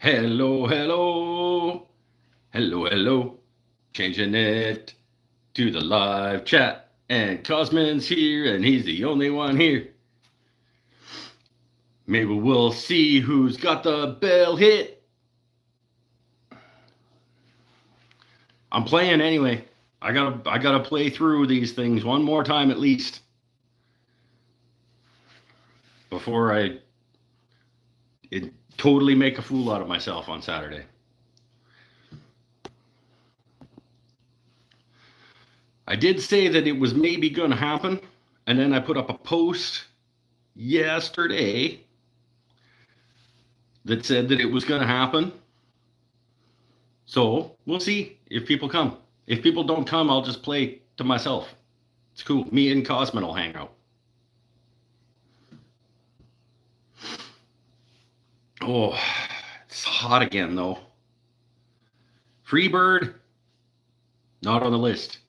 Hello, hello, hello, hello. Changing it to the live chat. And Cosman's here, and he's the only one here. Maybe we'll see who's got the bell hit. I'm playing anyway. I gotta play through these things one more time at least before I totally make a fool out of myself on Saturday. I did say that it was maybe going to happen, and then I put up a post yesterday that said that it was going to happen. So we'll see if people come. If people don't come, I'll just play to myself. It's cool. Me and Cosman will hang out. Oh, it's hot again though. Freebird, not on the list.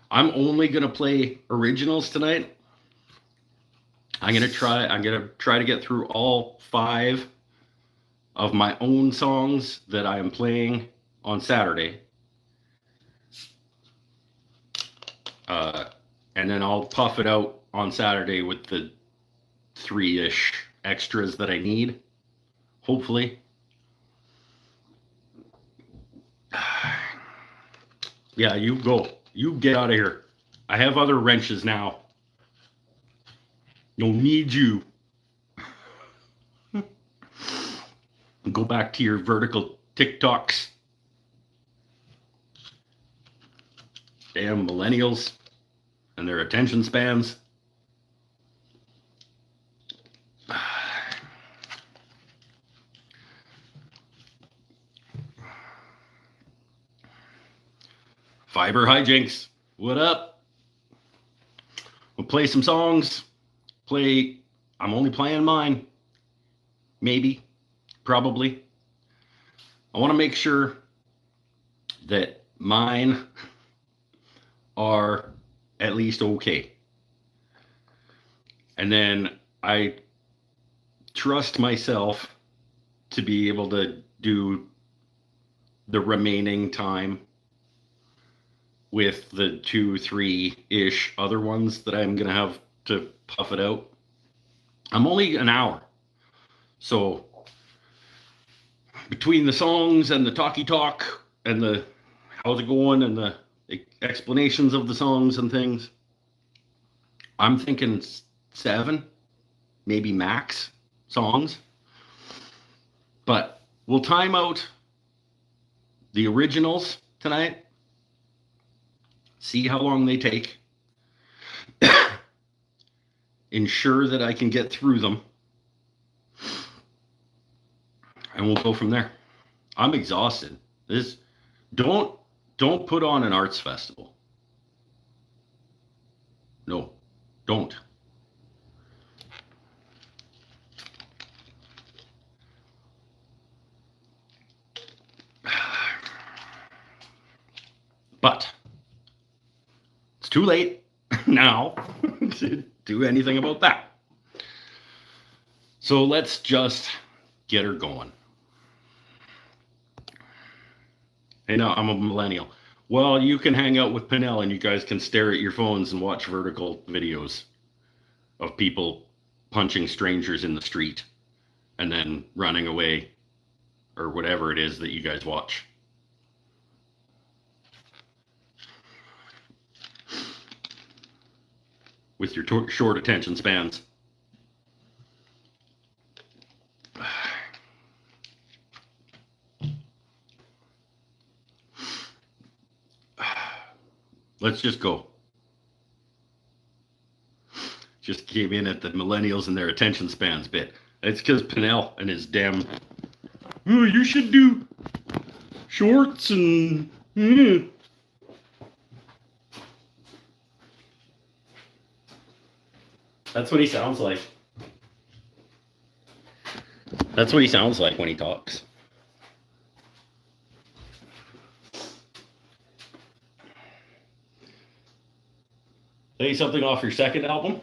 I'm only gonna play originals tonight. I'm gonna try to get through all 5 of my own songs that I am playing on Saturday. And then I'll puff it out on Saturday with the 3-ish extras that I need, hopefully. Yeah, you go. You get out of here. I have other wrenches now. Don't need you. Go back to your vertical TikToks. Damn millennials and their attention spans. Fiber hijinks. What up? We'll play some songs. I'm only playing mine. Maybe. Probably. I want to make sure that mine are at least okay. And then I trust myself to be able to do the remaining time with the 2-3-ish other ones that I'm going to have to puff it out. I'm only an hour. So between the songs and the talky talk and the how's it going and the explanations of the songs and things, I'm thinking 7, maybe max songs. But we'll time out the originals tonight. See how long they take. Ensure that I can get through them. And we'll go from there. I'm exhausted. Don't put on an arts festival. No, don't. But it's too late now to do anything about that. So let's just get her going. Hey, no, I'm a millennial. Well, you can hang out with Pinnell and you guys can stare at your phones and watch vertical videos of people punching strangers in the street and then running away or whatever it is that you guys watch. With your short attention spans. Let's just go. Just came in at the millennials and their attention spans bit. It's because Pinnell and his damn, oh, you should do shorts and... That's what he sounds like. That's what he sounds like when he talks. Play something off your second album?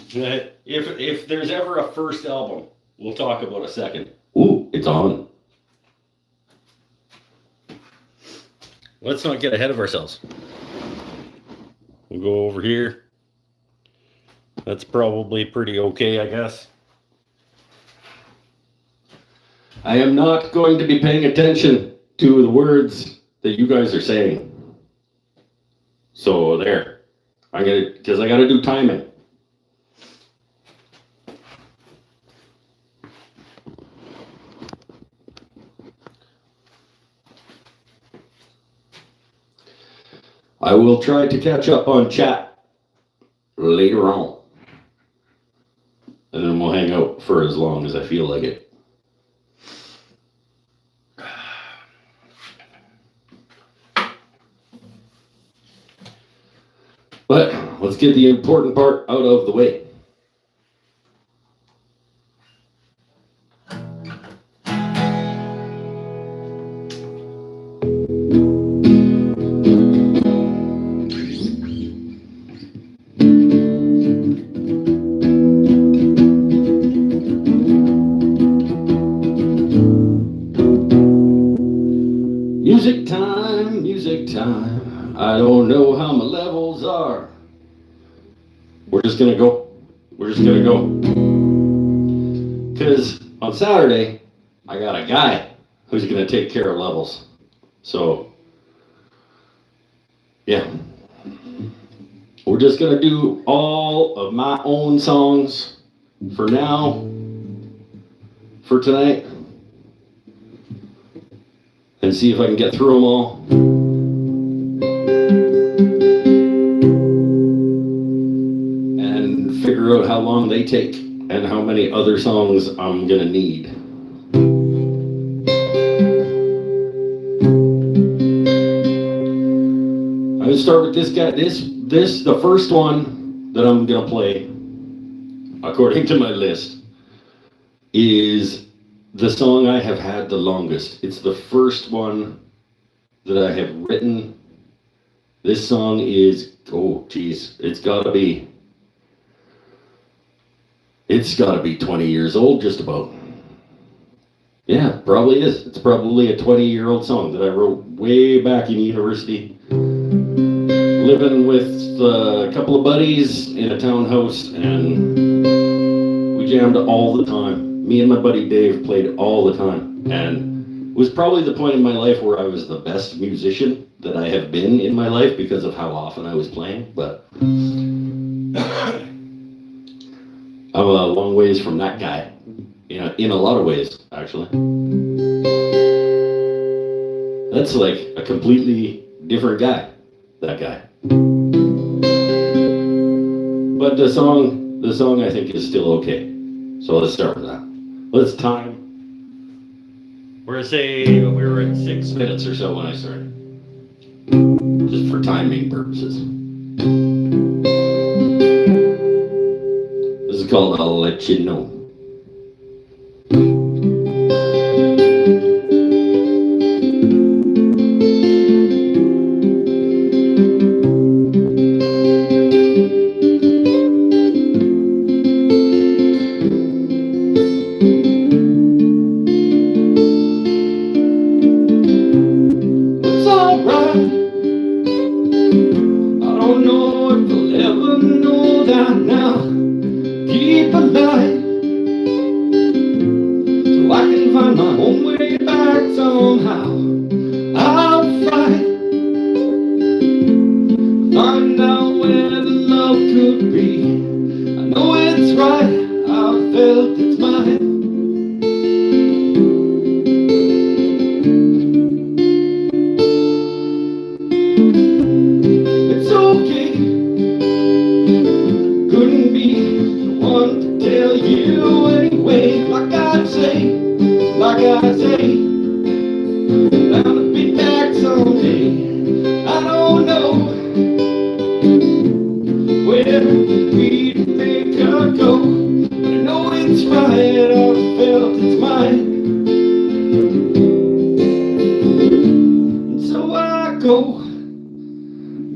If there's ever a first album, we'll talk about a second. Ooh, it's on. Let's not get ahead of ourselves. We'll go over here. That's probably pretty okay, I guess. I am not going to be paying attention to the words that you guys are saying. So there. Because I gotta do timing. I will try to catch up on chat later on. And then we'll hang out for as long as I feel like it. But let's get the important part out of the way. Music time. I don't know how my levels are. We're just gonna go. Because on Saturday, I got a guy who's gonna take care of levels. So, yeah. We're just gonna do all of my own songs for now, for tonight, and see if I can get through them all. And figure out how long they take and how many other songs I'm gonna need. I'm gonna start with this guy. The first one that I'm gonna play, according to my list, is the song I have had the longest. It's the first one that I have written. This song is, it's gotta be 20 years old, just about. Yeah, probably is. It's probably a 20-year-old song that I wrote way back in university, living with a couple of buddies in a townhouse, and we jammed all the time. Me and my buddy Dave played all the time, and it was probably the point in my life where I was the best musician that I have been in my life because of how often I was playing, but I'm a long ways from that guy, in a lot of ways, actually. That's like a completely different guy, that guy. But the song I think is still okay. So let's start with that. Let's time. We're gonna say we were at 6 minutes or so when I started. Just for timing purposes. This is called I'll Let You Know.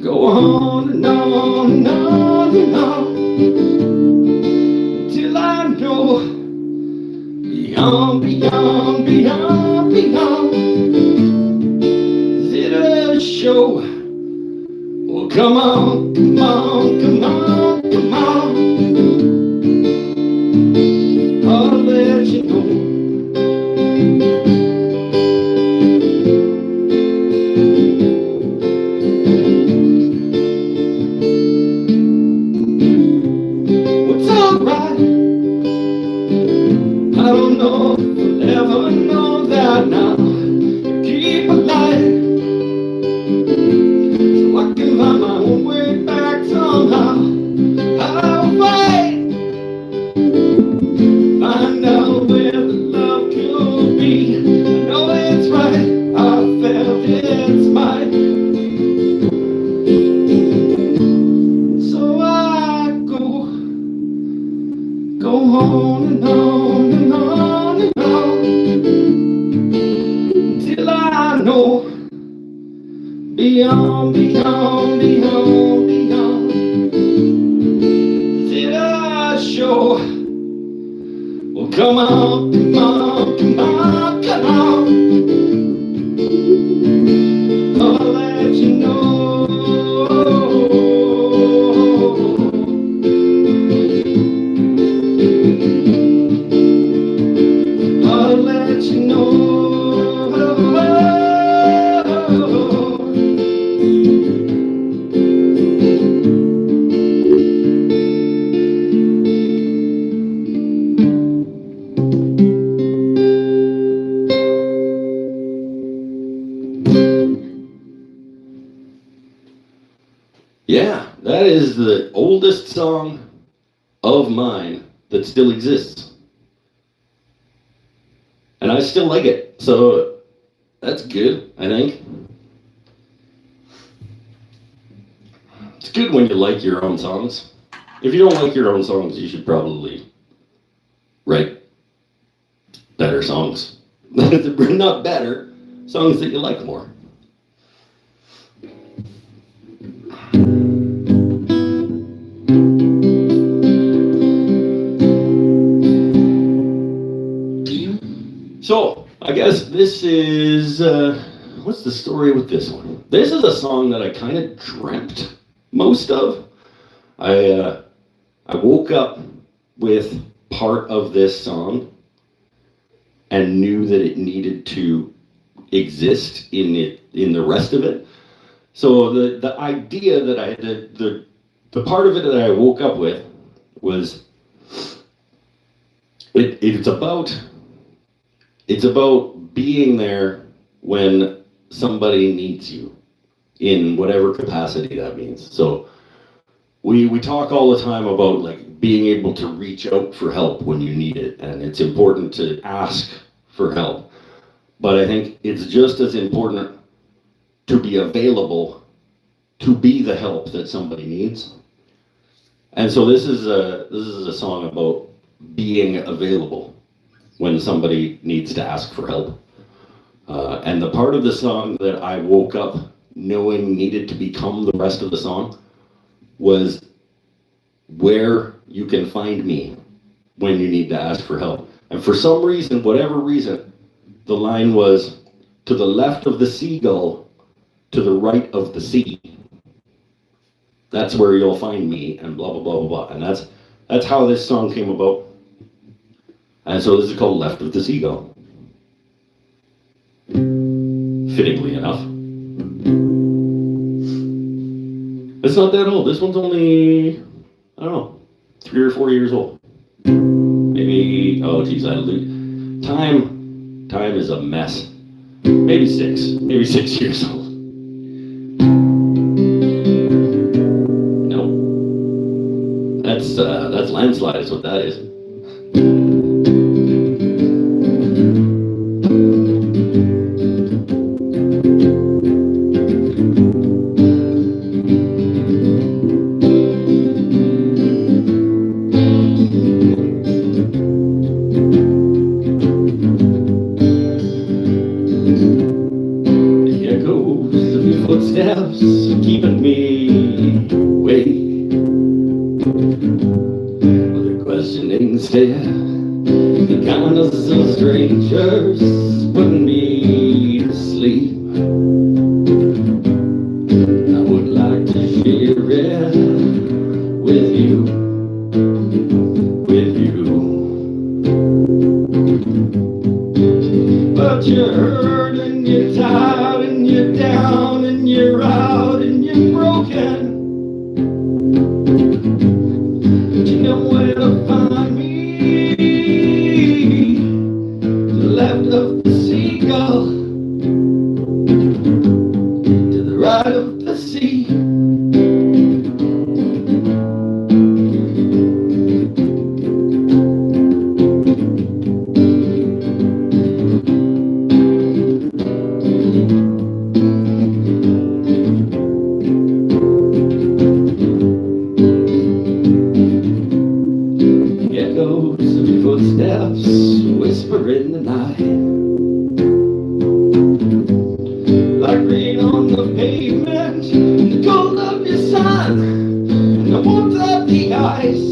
Go on and on and on and on. beyond, beyond, beyond, beyond. Is it a show? Well, come on, come on, come on, come on. I'll let you know. What's alright? I don't know if we'll ever know that now. Keep alive, so I can find my own way back somehow. I'll fight, find out where the love could be. I know it's right, I felt it's mine. So I go on and on and on and on till I know beyond, beyond, beyond, beyond. Till I show. Well, come on, come on, come on, come on. I'll let you know. I'll let you know. Yeah, that is the oldest song of mine that still exists. And I still like it, so that's good, I think. It's good when you like your own songs. If you don't like your own songs, you should probably write better songs. Not better, songs that you like more. So, I guess this is, what's the story with this one? This is a song that I kind of dreamt most of. I woke up with part of this song and knew that it needed to exist in the rest of it. So the idea that the part of it that I woke up with was it's about being there when somebody needs you in whatever capacity that means. So we talk all the time about like being able to reach out for help when you need it, and it's important to ask for help. But I think it's just as important to be available to be the help that somebody needs. And so this is a song about being available when somebody needs to ask for help. And the part of the song that I woke up knowing needed to become the rest of the song was where you can find me when you need to ask for help. And for some reason, whatever reason, the line was, to the left of the seagull, to the right of the sea. That's where you'll find me, and blah, blah, blah, blah, blah. And that's how this song came about. And so this is called Left of the Seagull. Fittingly enough. It's not that old. This one's only, I don't know, 3 or 4 years old. Maybe, oh geez, time is a mess. Maybe 6 years old. No. That's Landslide is what that is. Footsteps keeping me away. Well, they're questioning stare The kindness of strangers put me to sleep. I would like to share it with you, with you. But you're hurt and you're tired and you're down and you're out and you're broken. But you know where to find me. To the left of the seagull, to the right of the sea. Echoes of your footsteps whisper in the night, like rain on the pavement, the cold of your sun, and the warmth of the ice,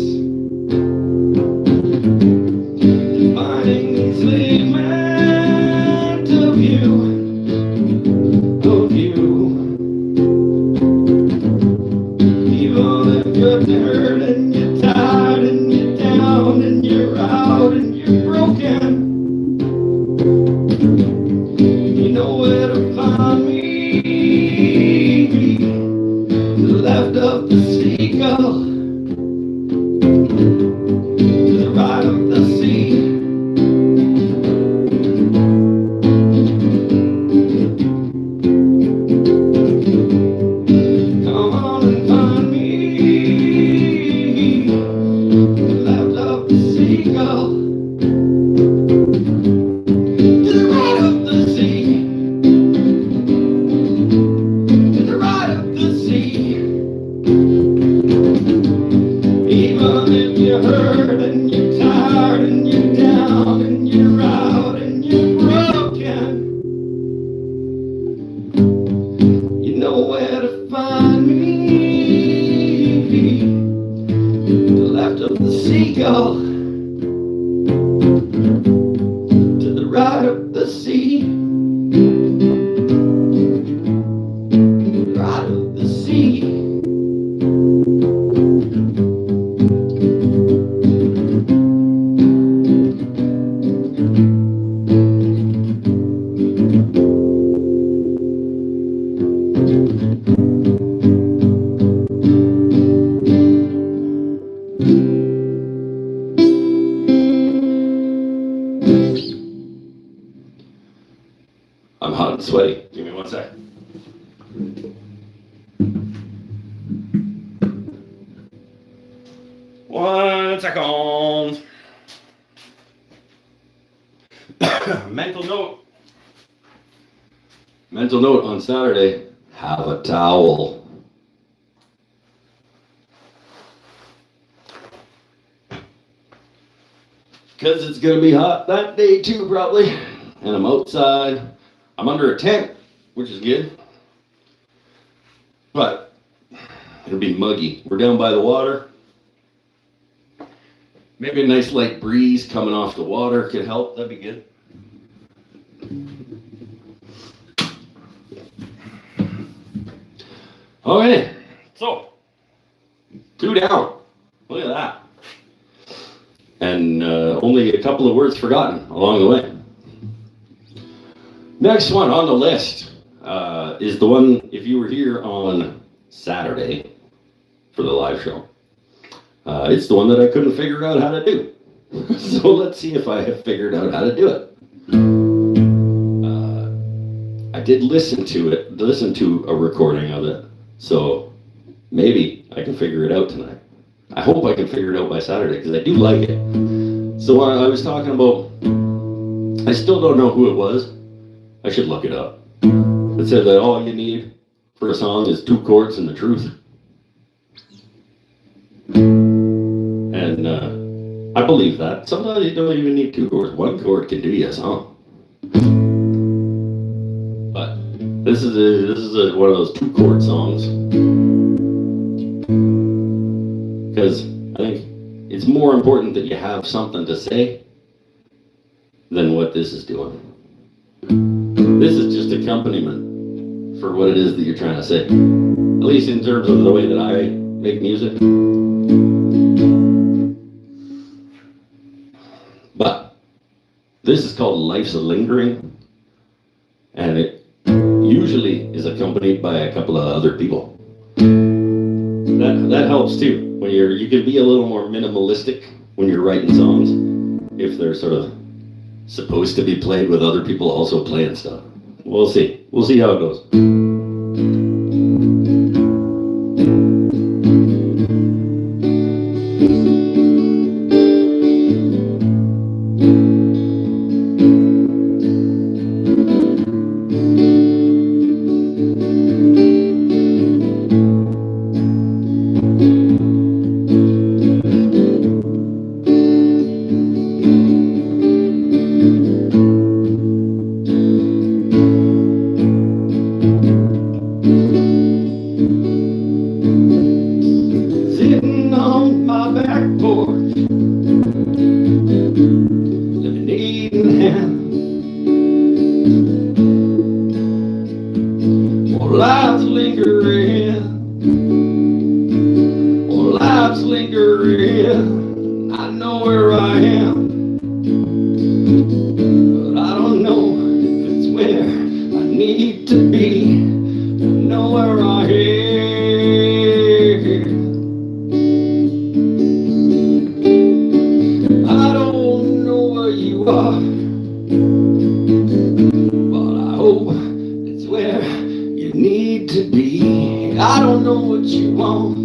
defining enslavement of you, of you. Even if you're hurt and you're tired and you're down and you're out and you're broken, you know where to find me. To the left of the seagull, to the right of the sea. Come on and find me. To the left of the seagull, to the right of the sea. To the right of the sea. Even if you're hurt and you're tired and you're down and you're out and you're broken, you know where to find me. To the left of the seagull, to the right of the sea. To the right of the sea. I'm hot and sweaty. Give me 1 sec. One second. Mental note. Mental note on Saturday. Have a towel. Because it's going to be hot that day too, probably. And I'm outside. I'm under a tent, which is good. But it'll be muggy. We're down by the water. Maybe a nice light breeze coming off the water could help. That'd be good. Okay, so 2 down. Look at that. And only a couple of words forgotten along the way. Next one on the list is the one, if you were here on Saturday for the live show, it's the one that I couldn't figure out how to do. So let's see if I have figured out how to do it. I did listen to a recording of it, so maybe I can figure it out tonight. I hope I can figure it out by Saturday, because I do like it. So I was talking about, I still don't know who it was. I should look it up. It said that all you need for a song is 2 chords and the truth. And I believe that. Sometimes you don't even need 2 chords. 1 chord can do you a song. But this is one of those 2 chord songs. Because I think it's more important that you have something to say than what this is doing. This is just accompaniment for what it is that you're trying to say. At least in terms of the way that I make music. But this is called Life's a Lingering, and it usually is accompanied by a couple of other people. That helps too. When you can be a little more minimalistic when you're writing songs, if they're sort of supposed to be played with other people also playing stuff. We'll see. We'll see how it goes. Life's lingering, oh, life's lingering. I know where I am, but I don't know if it's where I need to be. I know where I am. I don't know where you are, but I hope it's where you need to be. I don't know what you want,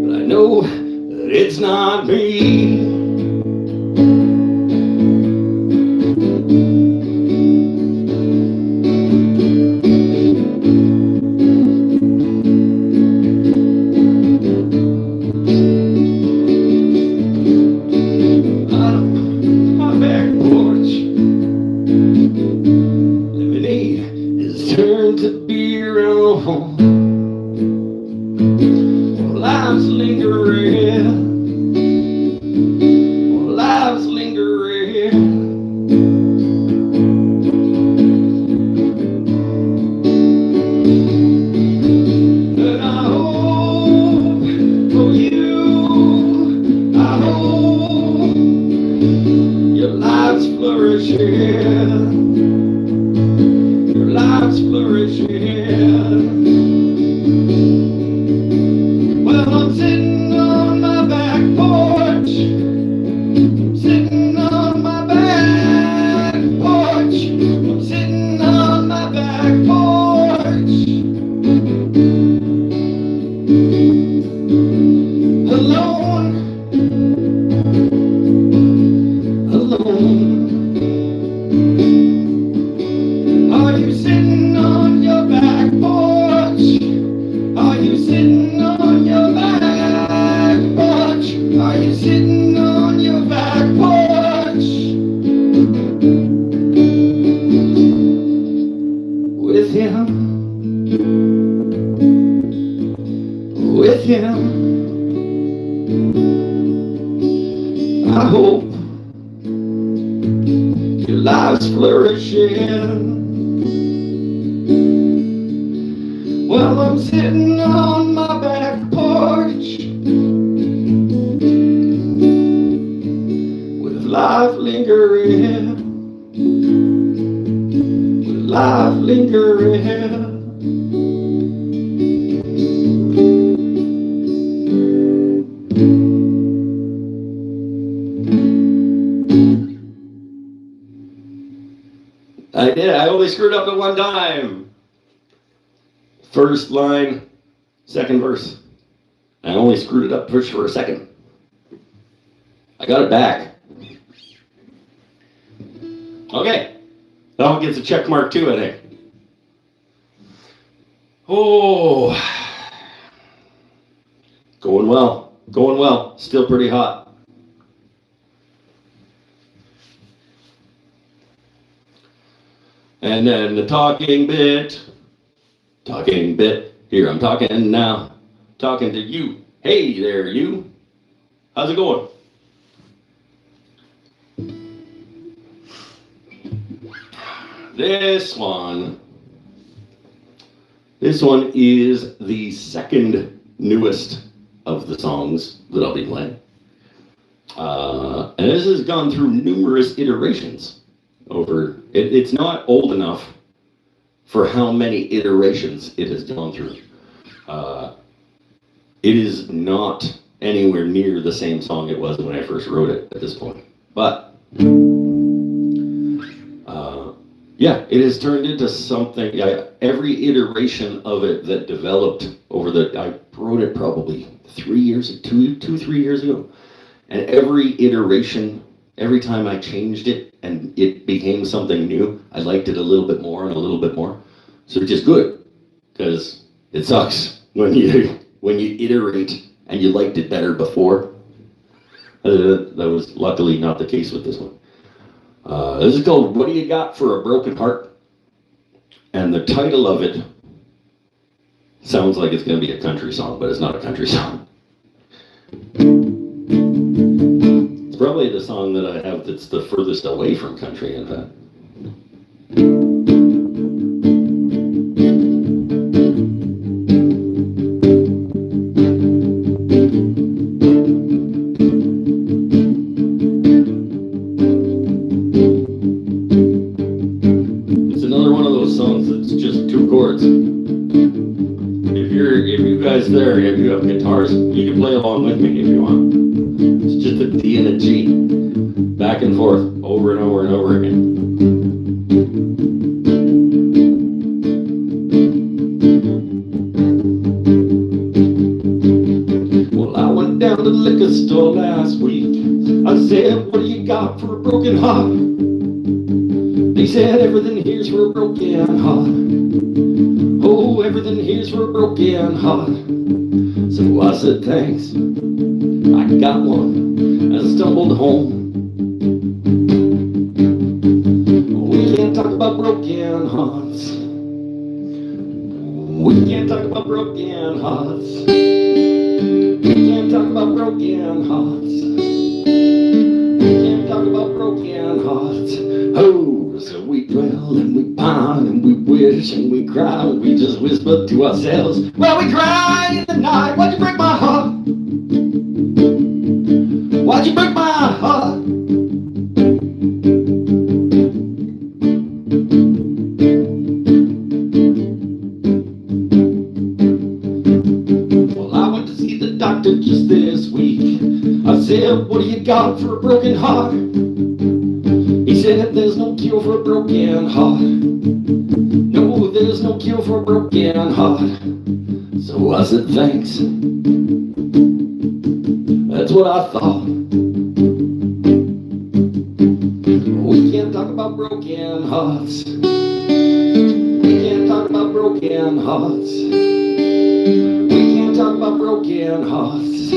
but I know that it's not me. Turn to beer alone. Well, life's lingering. Well, life's lingering. And I hope for you, I hope your life's flourishing. Life's flourishing. Well, I'm sitting on my back porch. I'm sitting on my back porch. I'm sitting on my back porch. Alone. Alone. Are you sitting on your back porch? Are you sitting on your back porch? Are you sitting on your back porch? With him. With him. I hope your life's flourishing. Well, I'm sitting on my back porch with life lingering, with life lingering. I did. I only screwed up at one time. First line, second verse. I only screwed it up just for a second. I got it back. Okay. That one gets a check mark too, I think. Oh. Going well. Going well. Still pretty hot. And then the talking bit. Talking bit. Here, I'm talking now. Talking to you. Hey there, you. How's it going? This one. This one is the second newest of the songs that I'll be playing. And this has gone through numerous iterations over. It's not old enough for how many iterations it has gone through. It is not anywhere near the same song it was when I first wrote it at this point. But yeah, it has turned into something. Every iteration of it that developed over I wrote it probably 3 years, 3 years ago. And every iteration, every time I changed it and it became something new, I liked it a little bit more and a little bit more. So it's just good, because it sucks when you iterate and you liked it better before. That was luckily not the case with this one. This is called "What Do You Got for a Broken Heart?" And the title of it sounds like it's going to be a country song, but it's not a country song. It's probably the song that I have that's the furthest away from country, in fact. There, if you have guitars, you can play along with me if you want. It's just a D and a G, back and forth, over and over and over again. Well, I went down to the liquor store last week. I said, "What do you got for a broken heart?" They said, "Everything here's for a broken heart. Oh, everything here's for a broken heart." So I said, "Thanks, I got one," and I stumbled home. We can't talk about broken hearts. We can't talk about broken hearts. We can't talk about broken hearts. We can't talk about broken hearts. Oh, so we dwell and we pine and we wish and we cry and we just whisper to ourselves while we cry in the night. Why'd you break my heart? Why'd you break my heart? Well, I went to see the doctor just this week. I said, "What do you got for a broken heart?" He said, "There's no cure for a broken heart. No, there's no cure for a broken heart." So I said, "Thanks." That's what I thought. We can't talk about broken hearts. We can't talk about broken hearts. We can't talk about broken hearts.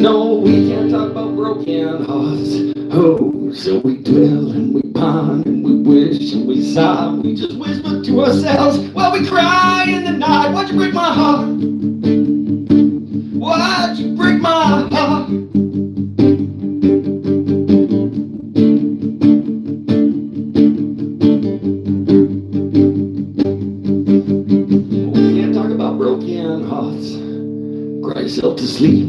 No, we can't talk about broken hearts. Oh, so we dwell and we pine and we wish and we sigh. We just whisper to ourselves while we cry in the night. Why'd you break my heart? Why'd you break my heart? We can't talk about broken hearts. Cry yourself to sleep.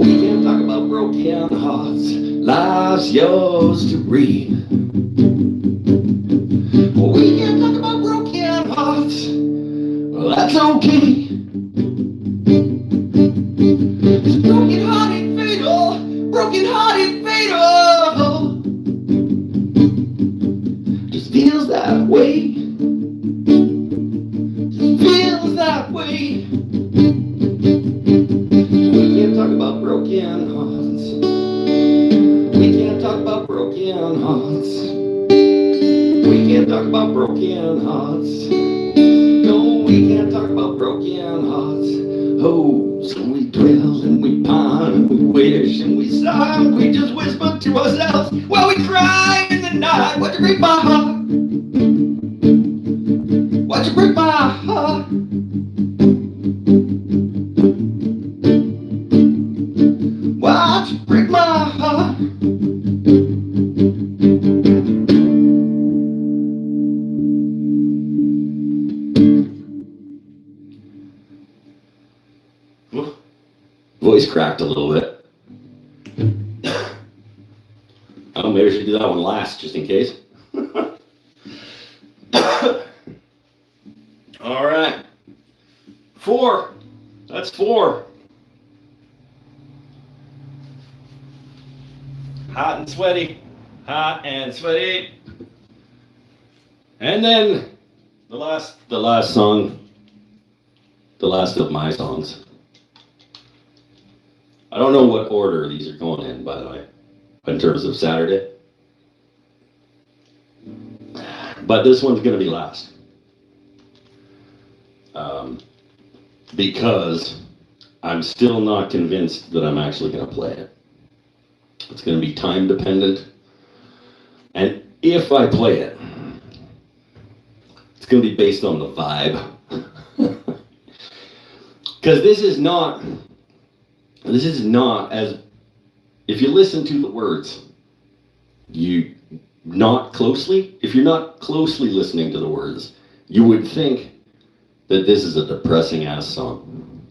We can't talk about broken hearts. Life's yours to read. We can't talk about broken hearts. Well, that's okay. It's broken hearted fatal. Broken hearted fatal. Just feels that way. Just feels that way. We can't talk about broken hearts. We can't talk about broken hearts. We can't talk about broken hearts. No, we can't talk about broken hearts. Oh, so we dwell and we pine and we wish and we sigh and we just whisper to ourselves while we cry in the night. Why'd you break my heart? Why'd you break my heart? Why'd you break my heart? Voice cracked a little bit. Oh, maybe I should do that one last, just in case. All right. 4. That's 4. Hot and sweaty. Hot and sweaty. And then the last song, the last of my songs. I don't know what order these are going in, by the way, in terms of Saturday. But this one's going to be last. Because I'm still not convinced that I'm actually going to play it. It's going to be time dependent. And if I play it, it's going to be based on the vibe. Because this is not as, if you listen to the words, if you're not closely listening to the words, you would think that this is a depressing ass song.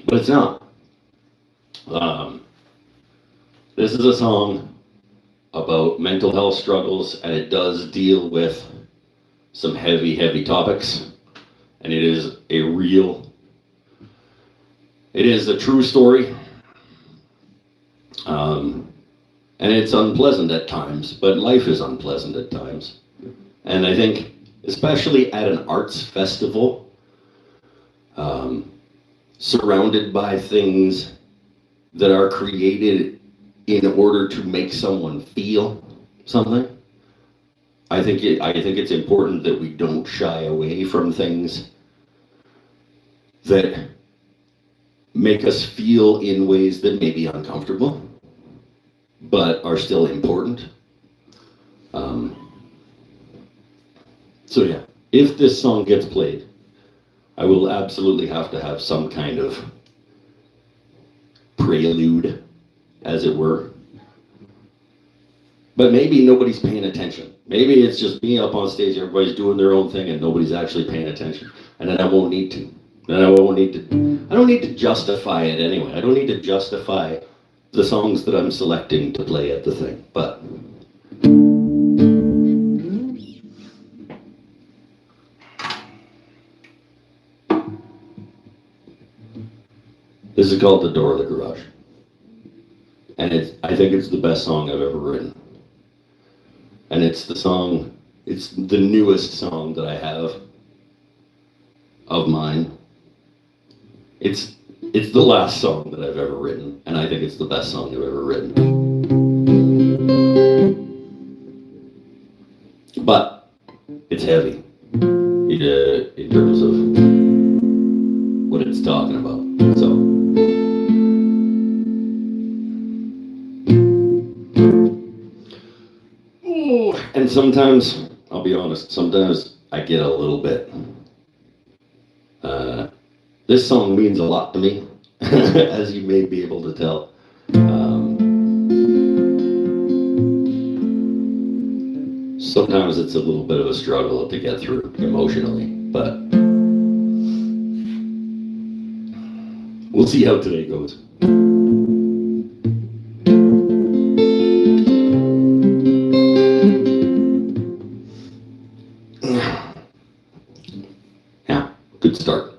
But it's not. This is a song about mental health struggles, and it does deal with some heavy topics. And it is a true story. And it's unpleasant at times, but life is unpleasant at times. And I think, especially at an arts festival, surrounded by things that are created in order to make someone feel something, I think it's important that we don't shy away from things that make us feel in ways that may be uncomfortable, but are still important. So yeah, if this song gets played, I will absolutely have to have some kind of prelude, as it were. But maybe nobody's paying attention. Maybe it's just me up on stage, everybody's doing their own thing and nobody's actually paying attention. And then I won't need to. I don't need to justify it anyway. I don't need to justify the songs that I'm selecting to play at the thing. But this is called The Door of the Garage. And I think it's the best song I've ever written. And it's the newest song that I have of mine. It's the last song that I've ever written, and I think it's the best song I've ever written. But it's heavy in terms of what it's talking about. So, and sometimes, I'll be honest, sometimes I get a little bit. This song means a lot to me, as you may be able to tell. Sometimes it's a little bit of a struggle to get through emotionally, but we'll see how today goes. Yeah, good start.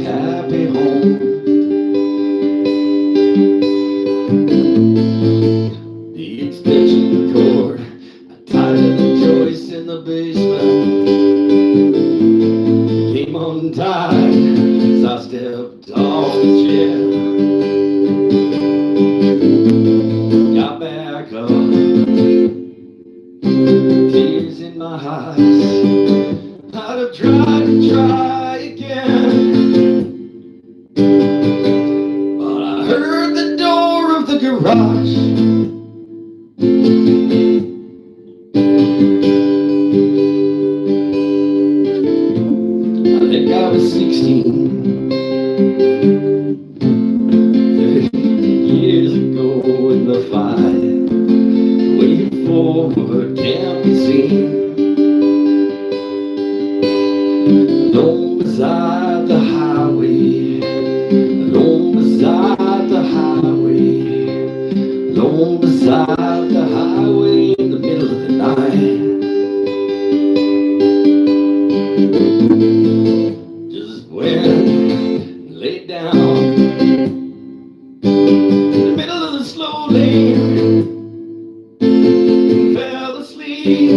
Happy home. eyes. I'd have tried to try again, but I heard the door of the garage. I think I was 16, 30 years ago in the fight. Way forward can't be seen. Alone beside the highway, alone beside the highway, alone beside the highway in the middle of the night. Just went, laid down in the middle of the slow lane, fell asleep.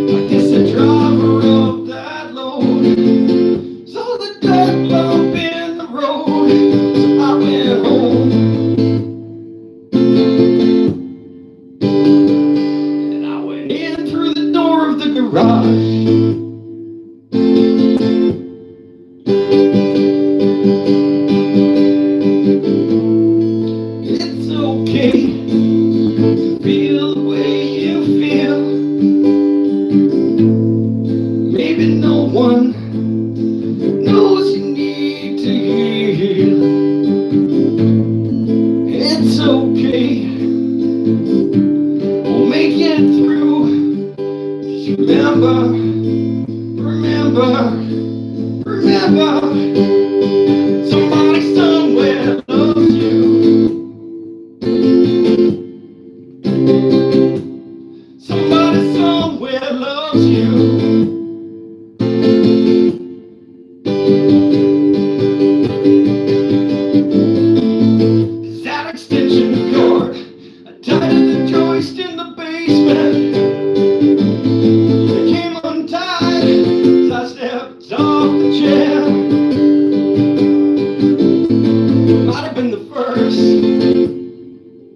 I guess the driver of that load saw the dirt bump in the road, so I went home. And I went in through the door of the garage. It's okay to feel the way you feel. Maybe no one knows you need to heal. It's okay, we'll make it through. Just remember, remember, remember, somebody somewhere loves you. Somebody somewhere loves you. That extension cord, I tied the joist in the basement. It came untied as I stepped off the chair. Might have been the first,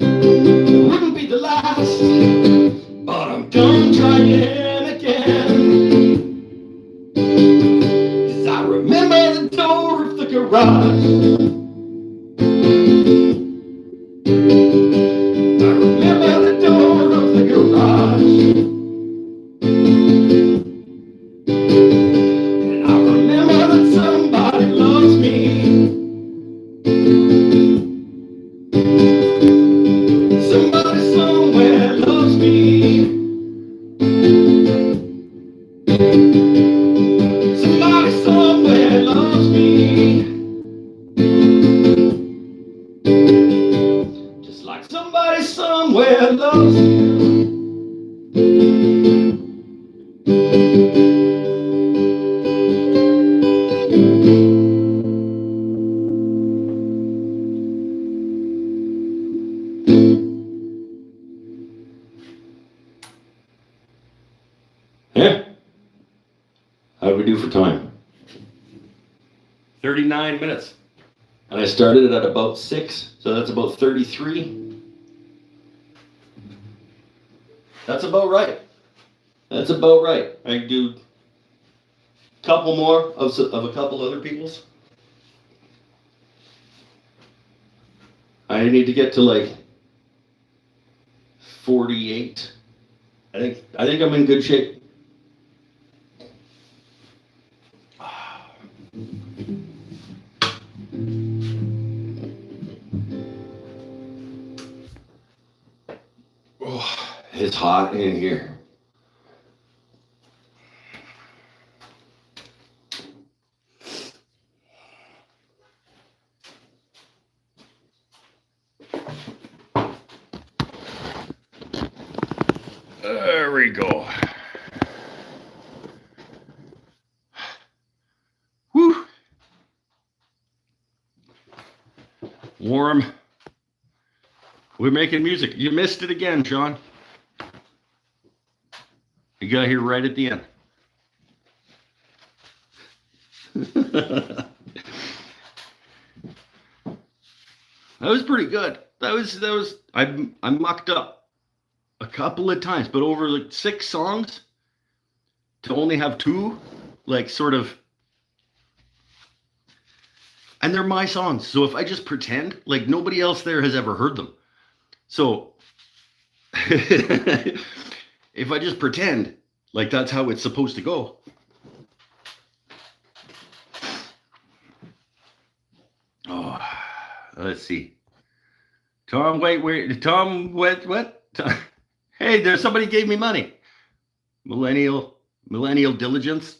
it wouldn't be the last, but I'm done trying again. 'Cause I remember the door of the garage. I remember the door of the garage. And I remember that somebody loves me. Somebody somewhere loves me. Somebody somewhere loves me. Just like somebody somewhere loves you. Yeah. How do we do for time? 39 minutes. And I started it at about 6, so that's about 33. That's about right. That's about right. I can do a couple more of a couple other people's. I need to get to like 48. I think I'm in good shape. Oh, it's hot in here. There we go. Whew. Warm. We're making music. You missed it again, Sean. You got here right at the end. That was pretty good. That was I mucked up a couple of times, but over like 6 songs to only have 2, like sort of, and they're my songs. So if I just pretend, like nobody else there has ever heard them. So if I just pretend like that's how it's supposed to go. Oh, let's see. Tom, wait, Tom, what? Hey, there's somebody gave me money. Millennial diligence.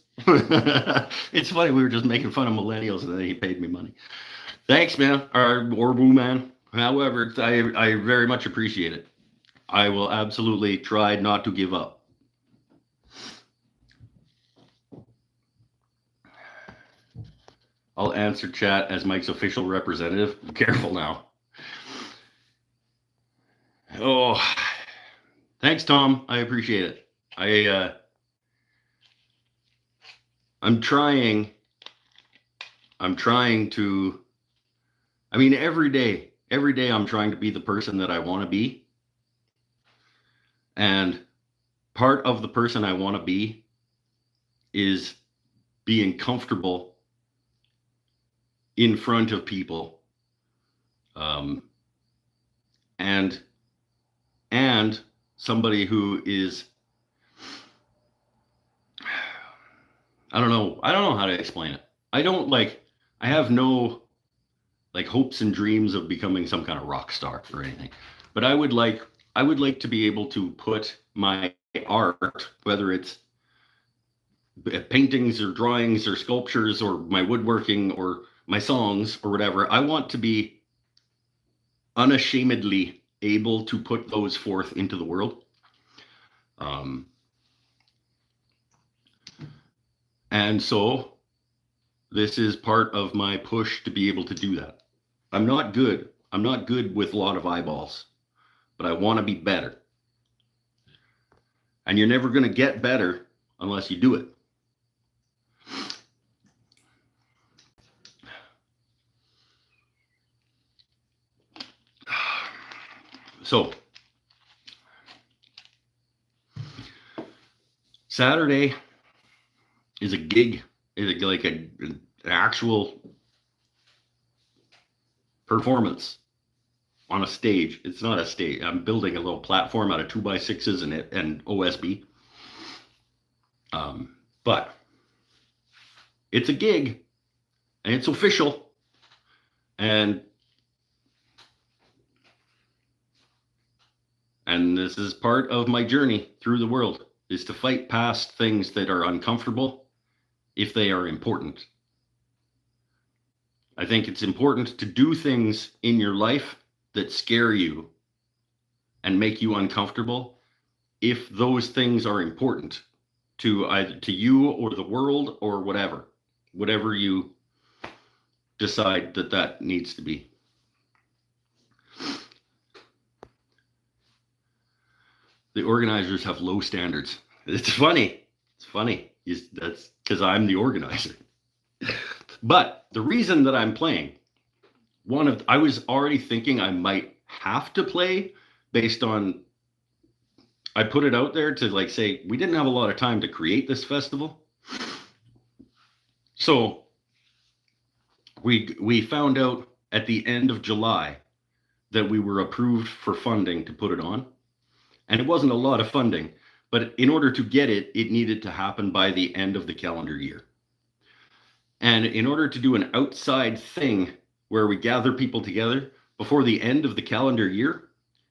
It's funny, we were just making fun of millennials and then he paid me money. Thanks, man, or woman. However, I very much appreciate it. I will absolutely try not to give up. I'll answer chat as Mike's official representative. Be careful now. Oh, thanks, Tom. I appreciate it. I'm trying to, I mean, every day I'm trying to be the person that I want to be. And part of the person I want to be is being comfortable in front of people. And somebody who is, I don't know how to explain it. I have no like hopes and dreams of becoming some kind of rock star or anything. But I would like to be able to put my art, whether it's paintings or drawings or sculptures or my woodworking or my songs or whatever, I want to be unashamedly able to put those forth into the world. And so this is part of my push to be able to do that. I'm not good with a lot of eyeballs, but I want to be better. And you're never going to get better unless you do it. So Saturday is a gig, is like an actual performance on a stage. It's not a stage. I'm building a little platform out of 2x6s and OSB. But it's a gig and it's official. And this is part of my journey through the world, is to fight past things that are uncomfortable if they are important. I think it's important to do things in your life that scare you and make you uncomfortable if those things are important to either to you or the world or whatever you decide that needs to be. The organizers have low standards. It's funny. That's because I'm the organizer. But the reason that I'm playing, I was already thinking I might have to play based on, I put it out there to like say, we didn't have a lot of time to create this festival. So we found out at the end of July that we were approved for funding to put it on. And it wasn't a lot of funding, but in order to get it, it needed to happen by the end of the calendar year. And in order to do an outside thing where we gather people together before the end of the calendar year,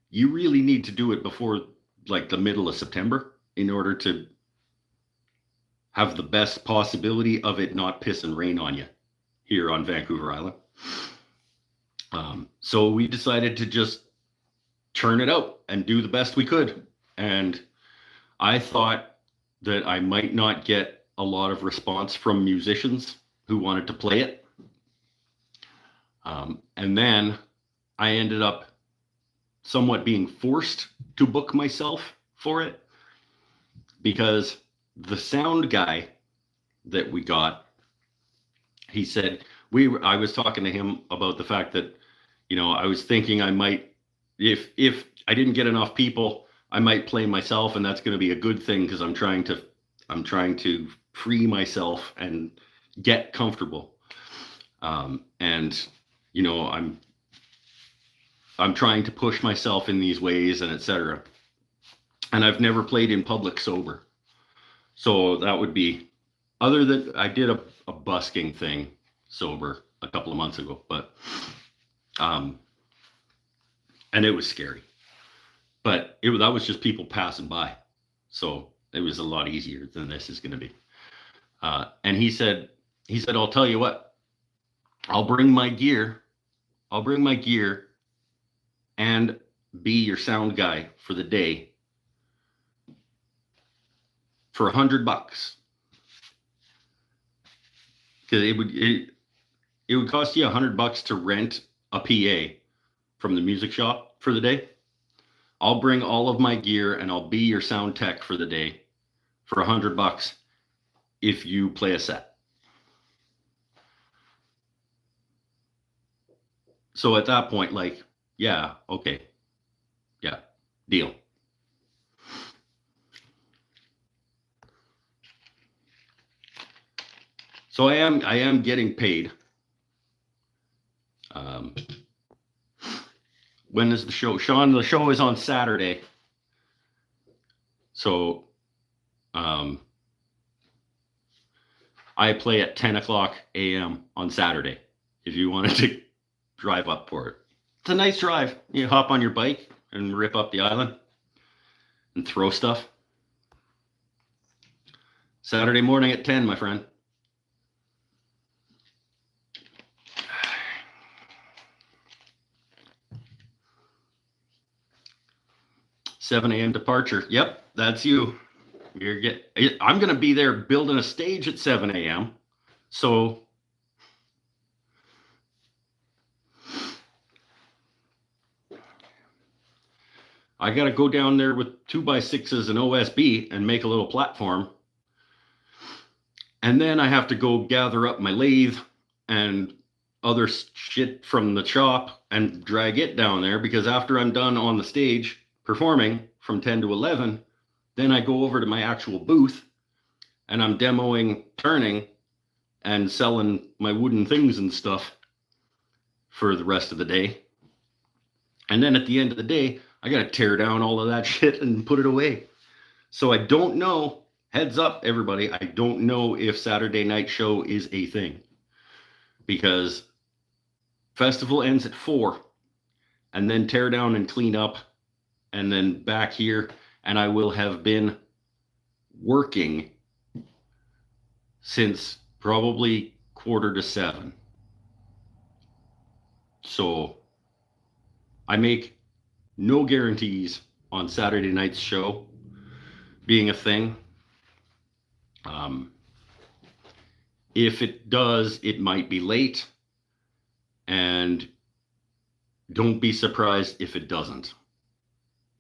you really need to do it before like the middle of September in order to have the best possibility of it not piss and rain on you here on Vancouver Island. So we decided to just churn it out and do the best we could. And I thought that I might not get a lot of response from musicians who wanted to play it. And then I ended up somewhat being forced to book myself for it because the sound guy that we got, he said, I was talking to him about the fact that, I was thinking I might, if I didn't get enough people, I might play myself, and that's going to be a good thing because I'm trying to free myself and get comfortable. And you know, I'm trying to push myself in these ways and etc. And I've never played in public sober. So that would be, other than I did a busking thing sober a couple of months ago, but and it was scary. But that was just people passing by. So it was a lot easier than this is going to be. And he said, I'll tell you what, I'll bring my gear and be your sound guy for the day for $100. Because it would cost you $100 to rent a PA from the music shop for the day. I'll bring all of my gear and I'll be your sound tech for the day for $100 if you play a set. So at that point, like, yeah, okay. Yeah, deal. So I am getting paid. When is the show? Sean, the show is on Saturday. So I play at 10 o'clock a.m. on Saturday if you wanted to drive up for it. It's a nice drive. You hop on your bike and rip up the island and throw stuff. Saturday morning at 10, my friend. $7 a.m. departure. Yep, that's you. I'm going to be there building a stage at 7 a.m. So I got to go down there with 2x6s and OSB and make a little platform. And then I have to go gather up my lathe and other shit from the shop and drag it down there, because after I'm done on the stage performing from 10 to 11, then I go over to my actual booth and I'm demoing turning and selling my wooden things and stuff for the rest of the day. And then at the end of the day, I got to tear down all of that shit and put it away. So I don't know, heads up everybody, I don't know if Saturday night show is a thing, because festival ends at 4 and then tear down and clean up and then back here, and I will have been working since probably 6:45. So I make no guarantees on Saturday night's show being a thing. If it does, it might be late, and don't be surprised if it doesn't.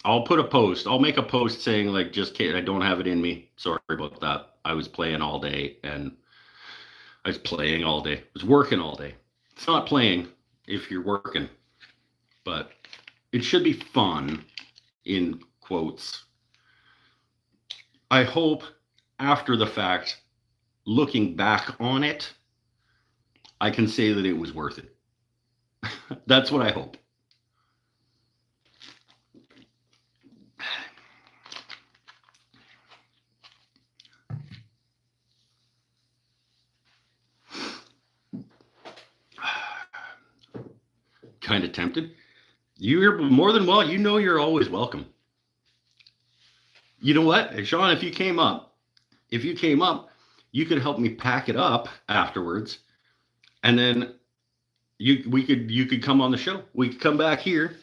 I'll make a post saying, like, just kidding, I don't have it in me. Sorry about that. I was playing all day, and I was playing all day. I was working all day. It's not playing if you're working, but it should be fun, in quotes. I hope after the fact, looking back on it, I can say that it was worth it. That's what I hope. Kind of tempted. You're more than well. You know you're always welcome. You know what, Sean? If you came up, you could help me pack it up afterwards, and then you could come on the show. We could come back here,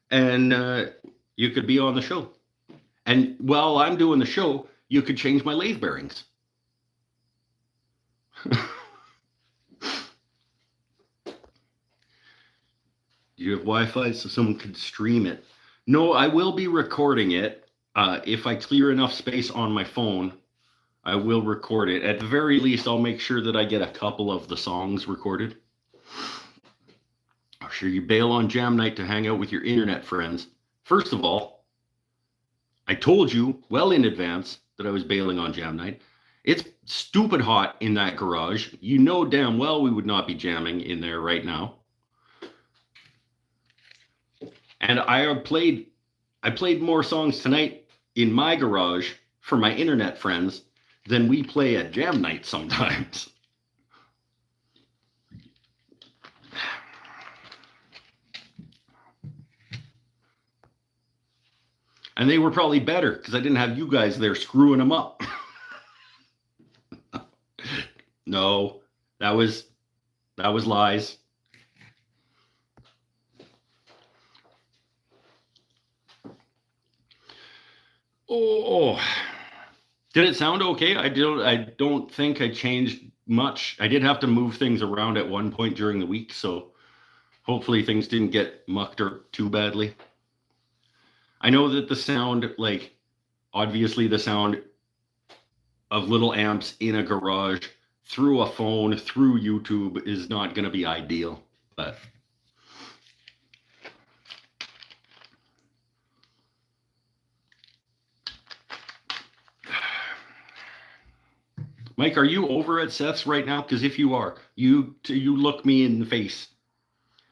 and you could be on the show. And while I'm doing the show, you could change my lathe bearings. You have Wi-Fi so someone could stream it? No, I will be recording it. If I clear enough space on my phone, I will record it. At the very least, I'll make sure that I get a couple of the songs recorded. I'm sure you bail on jam night to hang out with your internet friends. First of all, I told you well in advance that I was bailing on jam night. It's stupid hot in that garage. You know damn well we would not be jamming in there right now. And I played more songs tonight in my garage for my internet friends than we play at jam night sometimes. And they were probably better because I didn't have you guys there screwing them up. No, that was lies. Oh, did it sound okay? I don't think I changed much. I did have to move things around at one point during the week, so hopefully things didn't get mucked or too badly. I know that the sound, like, obviously the sound of little amps in a garage through a phone, through YouTube is not going to be ideal, but Mike, are you over at Seth's right now? Because if you are, you look me in the face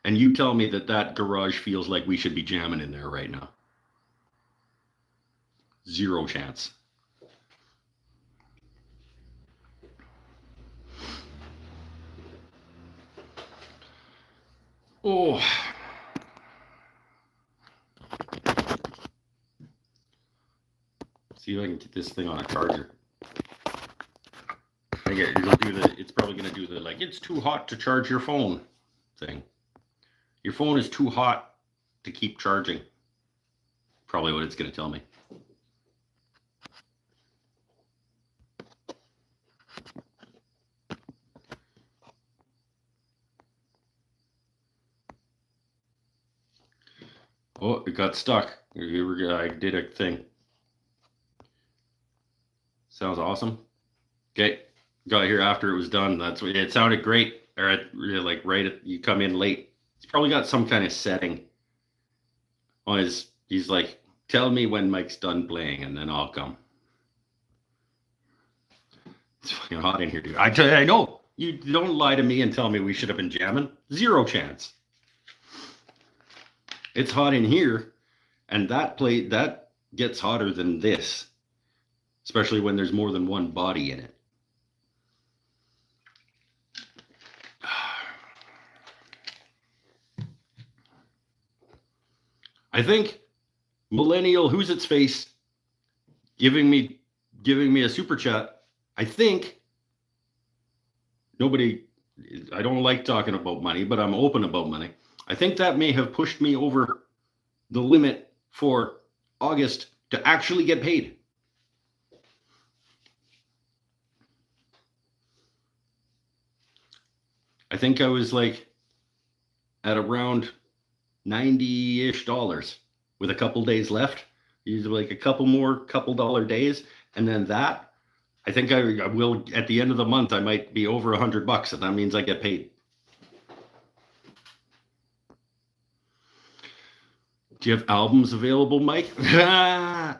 and you tell me that that garage feels like we should be jamming in there right now. Zero chance. Oh. See if I can get this thing on a charger. It's probably going to do the, like, it's too hot to charge your phone thing. Your phone is too hot to keep charging. Probably what it's going to tell me. Oh, it got stuck. I did a thing. Sounds awesome. Okay, got here after it was done. That's what it sounded great. Or like right at you come in late. He's probably got some kind of setting on his. He's like, tell me when Mike's done playing, and then I'll come. It's fucking hot in here, dude. I know. You don't lie to me and tell me we should have been jamming. Zero chance. It's hot in here, and that gets hotter than this, especially when there's more than one body in it. I think Millennial, who's its face, giving me a super chat. I think nobody. I don't like talking about money, but I'm open about money. I think that may have pushed me over the limit for August to actually get paid. I think I was like at around $90-ish with a couple days left. Usually like a couple dollar days. And then that, I think I will, at the end of the month, I might be over $100, and that means I get paid. Do you have albums available, Mike? Are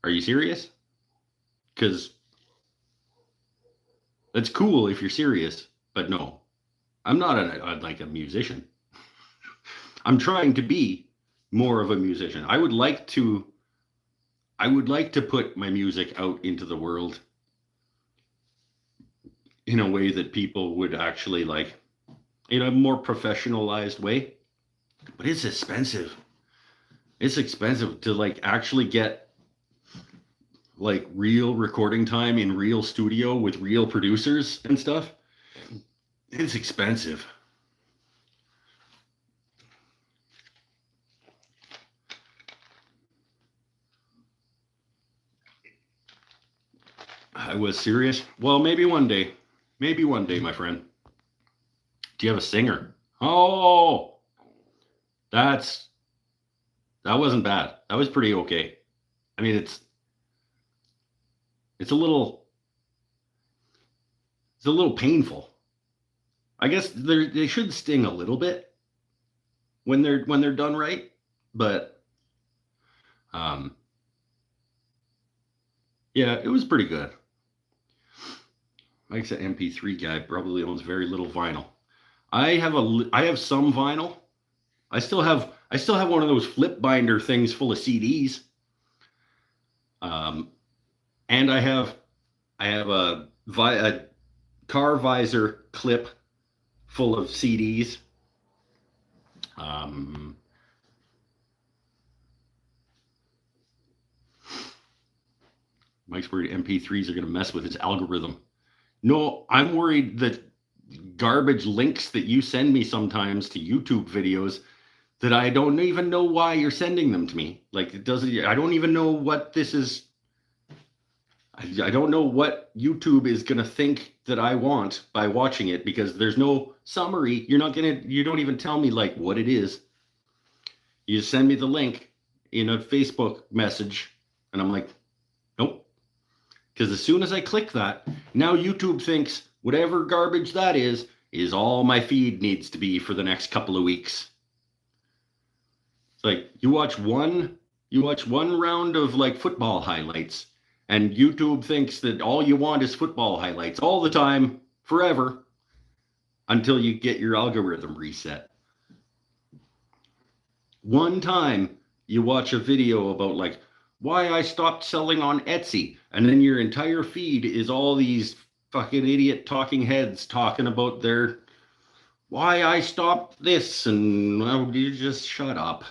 you serious? Because that's cool if you're serious, but no, I'm not like a musician. I'm trying to be more of a musician. I would like to put my music out into the world in a way that people would actually like, in a more professionalized way. But it's expensive. It's expensive to like actually get like real recording time in real studio with real producers and stuff. It's expensive. I was serious. Well, maybe one day. Maybe one day, my friend. Do you have a singer? Oh, that wasn't bad. That was pretty okay. I mean, it's a little painful. I guess they should sting a little bit when they're done right, but Um, yeah, it was pretty good. Mike's an MP3 guy, probably owns very little vinyl. I have some vinyl. I still have one of those flip binder things full of CDs. Um, and I have a car visor clip full of CDs. Um, Mike's worried MP3s are going to mess with his algorithm. No, I'm worried that garbage links that you send me sometimes to YouTube videos that I don't even know why you're sending them to me. Like it doesn't. I don't even know what this is. I don't know what YouTube is gonna think that I want by watching it because there's no summary. You don't even tell me like what it is. You just send me the link in a Facebook message, and I'm like, nope. Because as soon as I click that, now YouTube thinks whatever garbage that is all my feed needs to be for the next couple of weeks. It's like you watch one round of like football highlights, and YouTube thinks that all you want is football highlights all the time, forever, until you get your algorithm reset. One time you watch a video about like why I stopped selling on Etsy, and then your entire feed is all these fucking idiot talking heads talking about their why I stopped this, and well, you just shut up.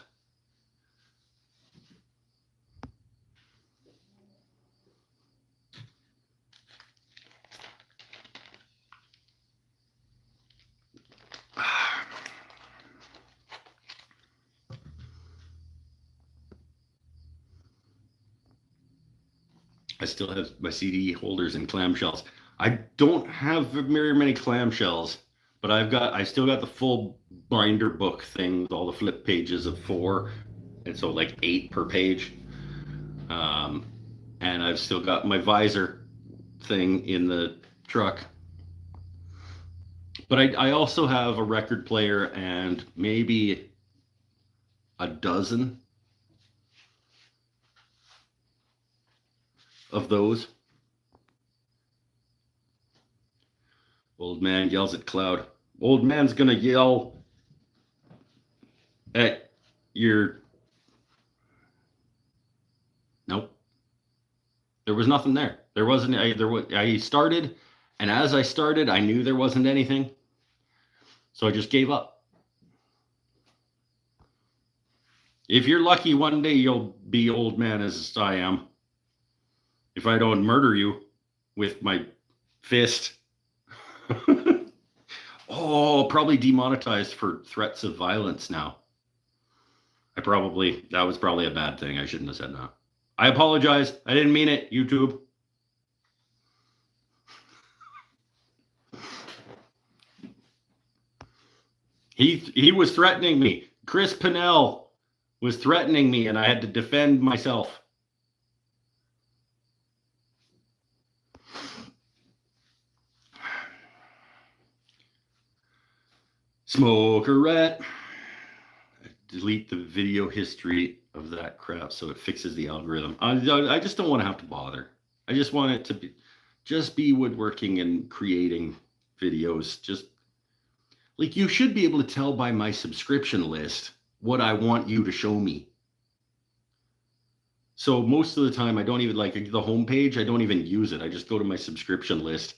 I still have my CD holders and clamshells. I don't have very many clamshells, but I still got the full binder book thing with all the flip pages of 4, and so like 8 per page. Um, and I've still got my visor thing in the truck. But I also have a record player and maybe a dozen of those. Old man yells at cloud. Old man's gonna yell at your. Nope. There was nothing there. There wasn't. I started, and as I started, I knew there wasn't anything, so I just gave up. If you're lucky, one day you'll be old man as I am. If I don't murder you with my fist. Oh, probably demonetized for threats of violence now. That was probably a bad thing. I shouldn't have said that. I apologize. I didn't mean it, YouTube. He was threatening me. Chris Pinnell was threatening me, and I had to defend myself. Smokerette. Delete the video history of that crap so it fixes the algorithm. I just don't want to have to bother. I just want it to be woodworking and creating videos. Just like you should be able to tell by my subscription list what I want you to show me. So most of the time I don't even like the homepage. I don't even use it. I just go to my subscription list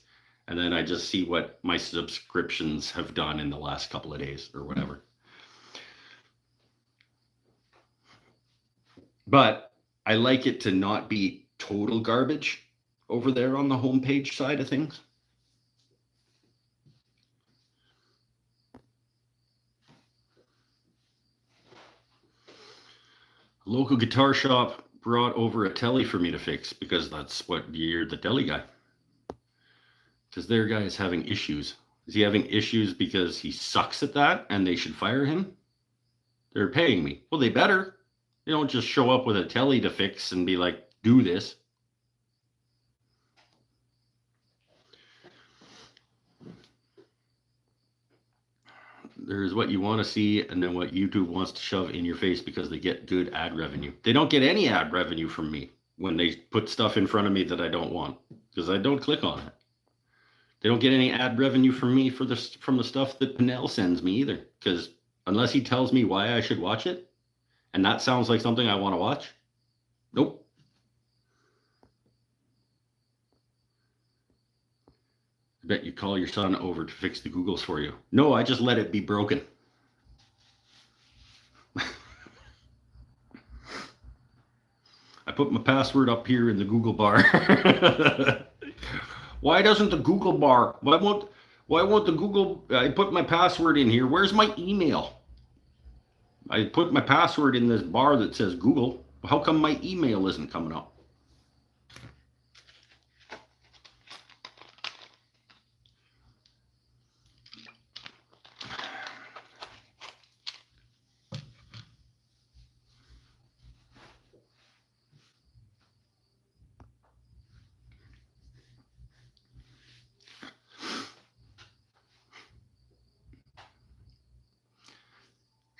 and then I just see what my subscriptions have done in the last couple of days or whatever. But I like it to not be total garbage over there on the homepage side of things. A local guitar shop brought over a telly for me to fix because that's what you're the telly guy. Because their guy is having issues. Is he having issues because he sucks at that and they should fire him? They're paying me. Well, they better. They don't just show up with a telly to fix and be like, do this. There's what you want to see, and then what YouTube wants to shove in your face because they get good ad revenue. They don't get any ad revenue from me when they put stuff in front of me that I don't want, because I don't click on it. They don't get any ad revenue from me from the stuff that Pinnell sends me either, because unless he tells me why I should watch it, and that sounds like something I want to watch, nope. I bet you call your son over to fix the Googles for you. No, I just let it be broken. I put my password up here in the Google bar. Why doesn't the Google bar? Why won't the Google? I put my password in here. Where's my email? I put my password in this bar that says Google. How come my email isn't coming up?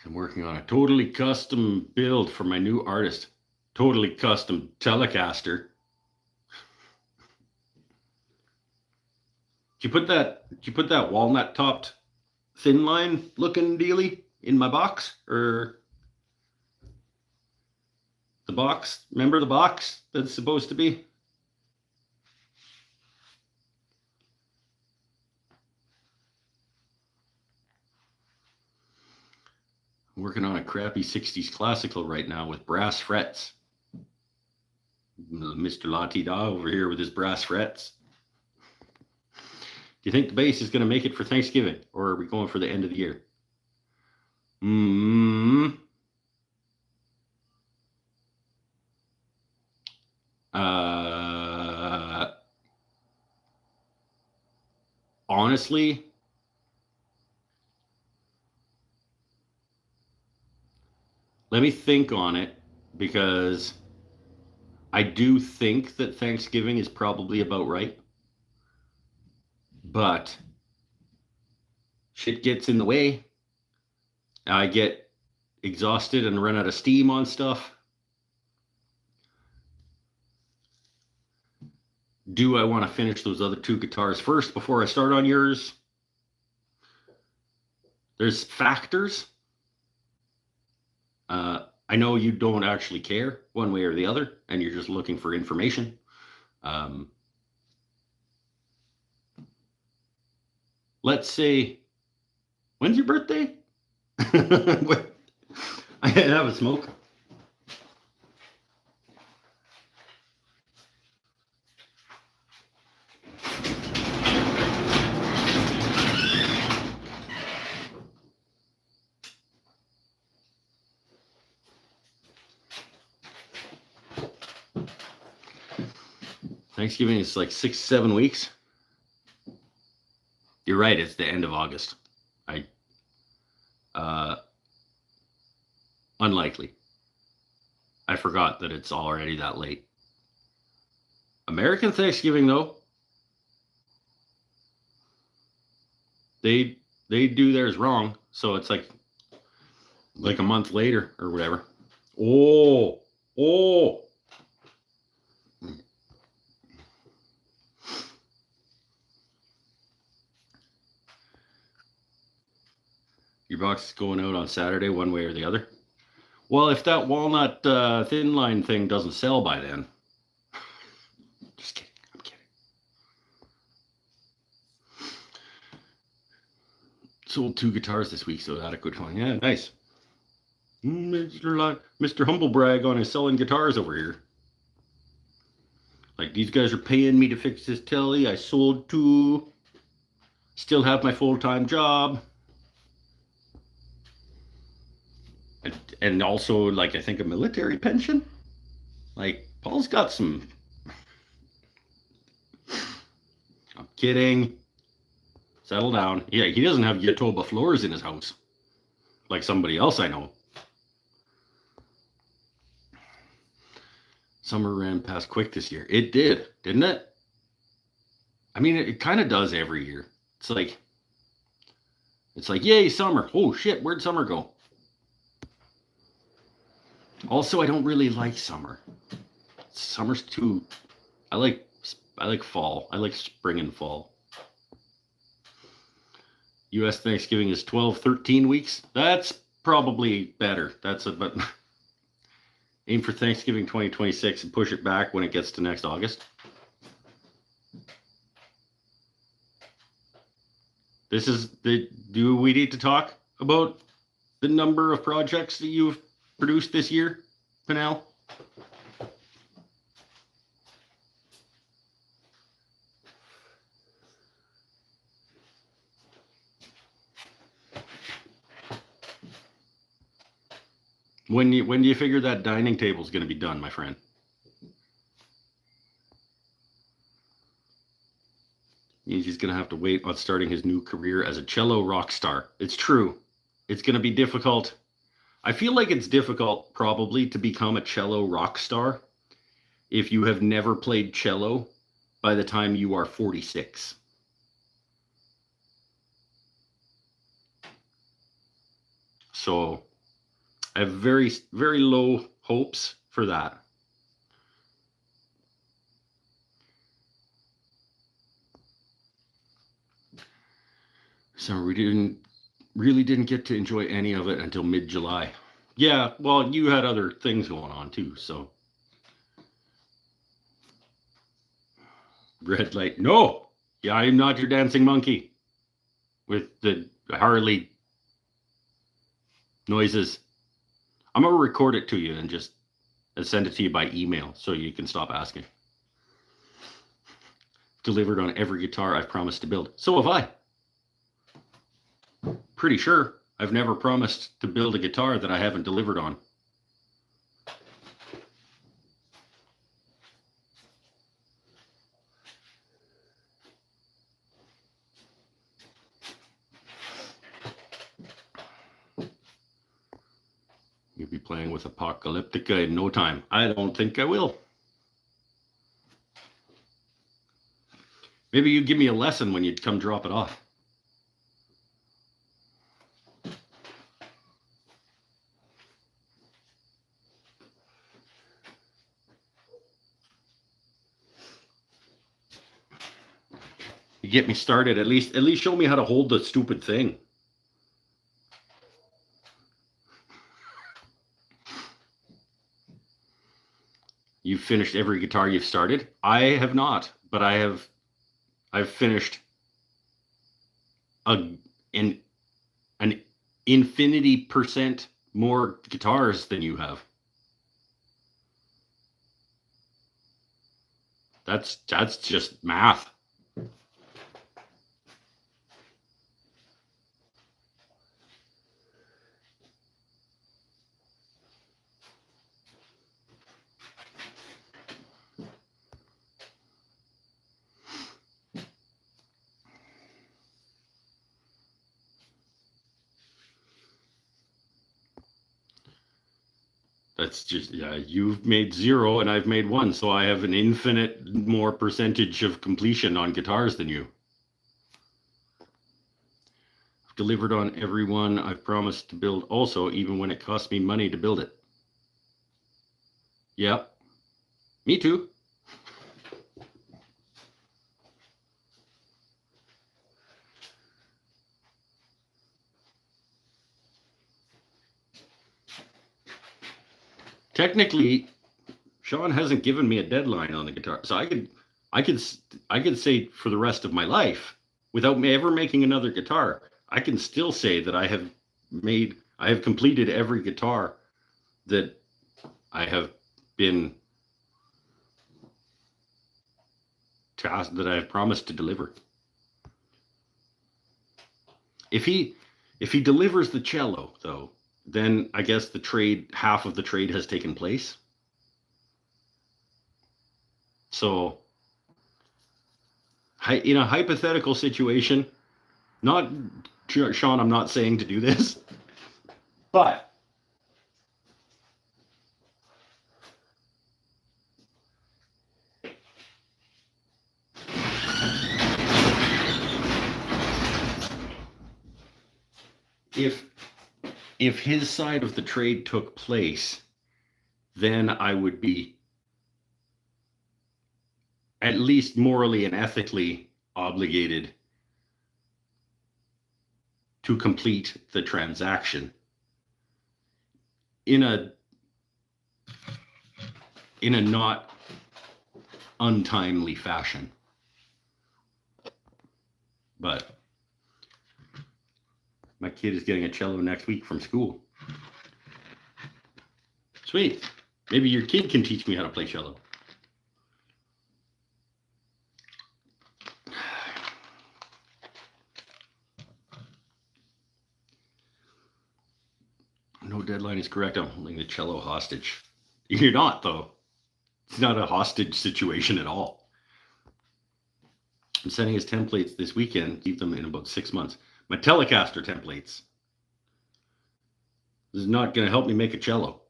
I'm working on a totally custom build for my new artist. Totally custom Telecaster. Did you put that walnut topped thin line looking dealie in my box? Or the box? Remember the box that's supposed to be? I'm working on a crappy 60s classical right now with brass frets. Mr. La-Ti-Da over here with his brass frets. Do you think the bass is going to make it for Thanksgiving, or are we going for the end of the year? Honestly, let me think on it, because I do think that Thanksgiving is probably about right. But shit gets in the way. I get exhausted and run out of steam on stuff. Do I want to finish those other two guitars first before I start on yours? There's factors. I know you don't actually care one way or the other, and you're just looking for information. Let's say, when's your birthday? I have a smoke. Thanksgiving is like 6-7 weeks. You're right, it's the end of August. Unlikely. I forgot that it's already that late. American Thanksgiving, though, they do theirs wrong, so it's like a month later or whatever. Oh. Your box is going out on Saturday, one way or the other. Well, if that walnut thin line thing doesn't sell by then. Just kidding. I'm kidding. Sold 2 guitars this week, so adequate fun. Yeah, nice. Mr. Humblebrag on his selling guitars over here. Like, these guys are paying me to fix this telly. I sold 2. Still have my full-time job. And also, like, I think a military pension. Like, Paul's got some. I'm kidding. Settle down. Yeah, he doesn't have Yatoba floors in his house like somebody else I know. Summer ran past quick this year. It did, didn't it? I mean, it kind of does every year. It's like, It's like, yay, summer. Oh shit, where'd summer go? Also, I don't really like summer. Summer's too. I like fall. I like spring and fall. U.S. Thanksgiving is 12, 13 weeks. That's probably better. But aim for Thanksgiving 2026 and push it back when it gets to next August. Do we need to talk about the number of projects that you've produced this year, Panel? When do you figure that dining table is going to be done, my friend? He's going to have to wait on starting his new career as a cello rock star. It's true. It's going to be difficult. I feel like it's difficult probably to become a cello rock star if you have never played cello by the time you are 46. So I have very, very low hopes for that. So we really didn't get to enjoy any of it until mid-July. Yeah, well, you had other things going on too, so. Red light. No! Yeah, I'm not your dancing monkey with the Harley noises. I'm going to record it to you and just send it to you by email so you can stop asking. Delivered on every guitar I've promised to build. So have I. Pretty sure I've never promised to build a guitar that I haven't delivered on. You'll be playing with Apocalyptica in no time. I don't think I will. Maybe you give me a lesson when you come drop it off. You get me started. At least show me how to hold the stupid thing. You've finished every guitar you've started? I have not, but I've finished an infinity % more guitars than you have. That's just math. That's just, yeah, you've made 0 and I've made 1, so I have an infinite more percentage of completion on guitars than you. I've delivered on every one I've promised to build also, even when it costs me money to build it. Yep. Me too. Technically, Sean hasn't given me a deadline on the guitar, so I could say for the rest of my life, without me ever making another guitar, I can still say that I have completed every guitar that I have been tasked, that I have promised to deliver. If he delivers the cello, though, then I guess half of the trade has taken place. So, in a hypothetical situation, not Sean, I'm not saying to do this, but if his side of the trade took place, then I would be at least morally and ethically obligated to complete the transaction in a not untimely fashion. But my kid is getting a cello next week from school. Sweet. Maybe your kid can teach me how to play cello. No deadline is correct. I'm holding the cello hostage. You're not, though. It's not a hostage situation at all. I'm sending his templates this weekend. Keep them in about 6 months. My Telecaster templates. This is not going to help me make a cello.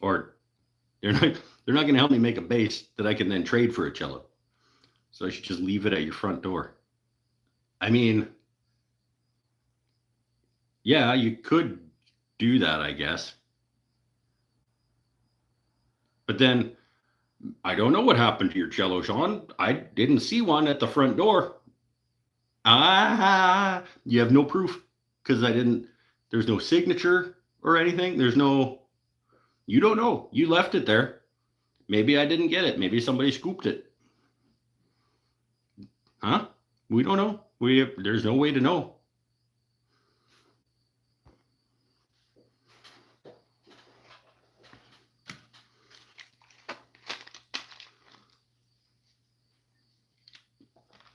Or they're not going to help me make a bass that I can then trade for a cello. So I should just leave it at your front door. I mean, yeah, you could do that, I guess. But then I don't know what happened to your cello, Sean. I didn't see one at the front door. You have no proof because there's no signature or anything. You don't know. You left it there. Maybe I didn't get it. Maybe somebody scooped it. Huh? We don't know. There's no way to know.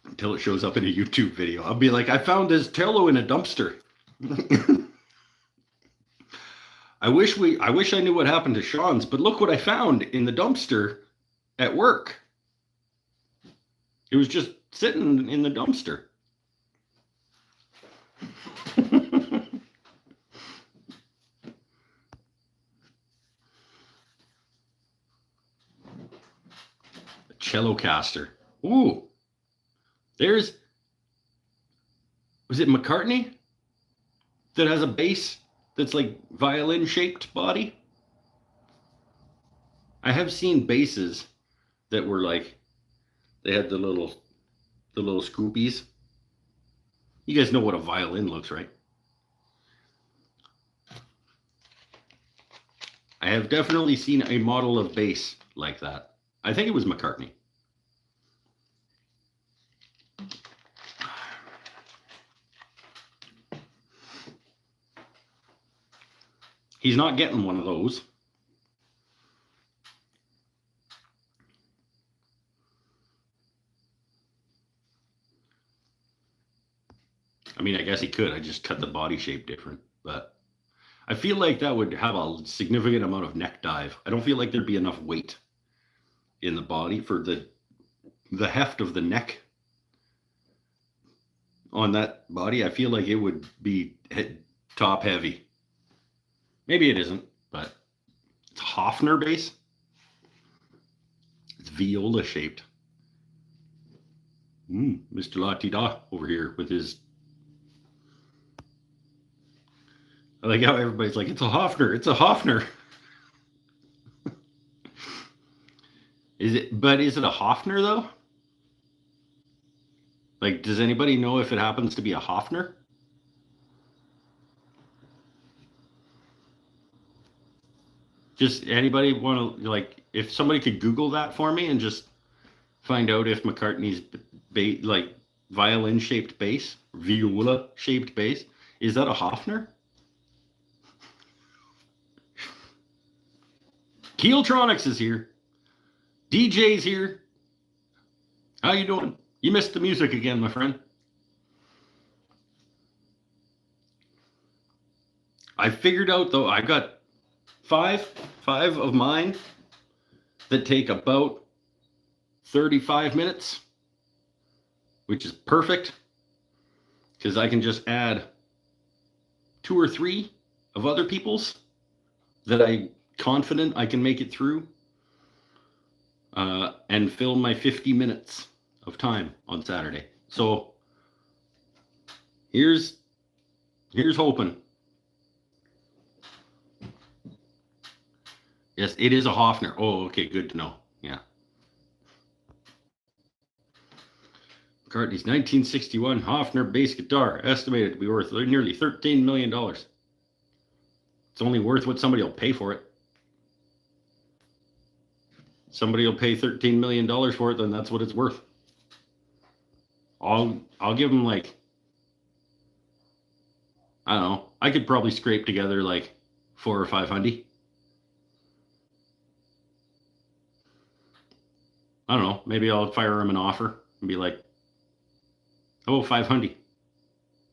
Until it shows up in a YouTube video. I'll be like, I found this cello in a dumpster. I wish I knew what happened to Sean's, but look what I found in the dumpster at work. It was just sitting in the dumpster. A Cellocaster. Ooh. Was it McCartney that has a bass that's like violin shaped body? I have seen basses that were like, they had the little scoopies. You guys know what a violin looks, right? I have definitely seen a model of bass like that. I think it was McCartney. He's not getting one of those. I mean, I guess he could. I just cut the body shape different. But I feel like that would have a significant amount of neck dive. I don't feel like there'd be enough weight in the body for the heft of the neck on that body. I feel like it would be top heavy. Maybe it isn't, but it's a Hofner bass. It's viola shaped. Mr. La-Ti-Da over here with his... I like how everybody's like, it's a Hofner, it's a Hofner. Is it a Hofner though? Like, does anybody know if it happens to be a Hofner? Just anybody want to, like, if somebody could Google that for me and just find out if McCartney's like violin shaped bass, viola shaped bass, is that a Hofner? Keeltronics is here. DJ's here. How you doing? You missed the music again, my friend. I figured out though, I got five of mine that take about 35 minutes, which is perfect because I can just add 2 or 3 of other people's that I'm confident I can make it through and fill my 50 minutes of time on Saturday. So Here's hoping. Yes, it is a Hofner. Oh, okay, good to know. Yeah. McCartney's 1961 Hofner bass guitar, estimated to be worth nearly $13 million. It's only worth what somebody will pay for it. Somebody will pay $13 million for it, then that's what it's worth. I'll give them like, I don't know, I could probably scrape together like 400 or 500. I don't know, maybe I'll fire him an offer and be like, oh, 500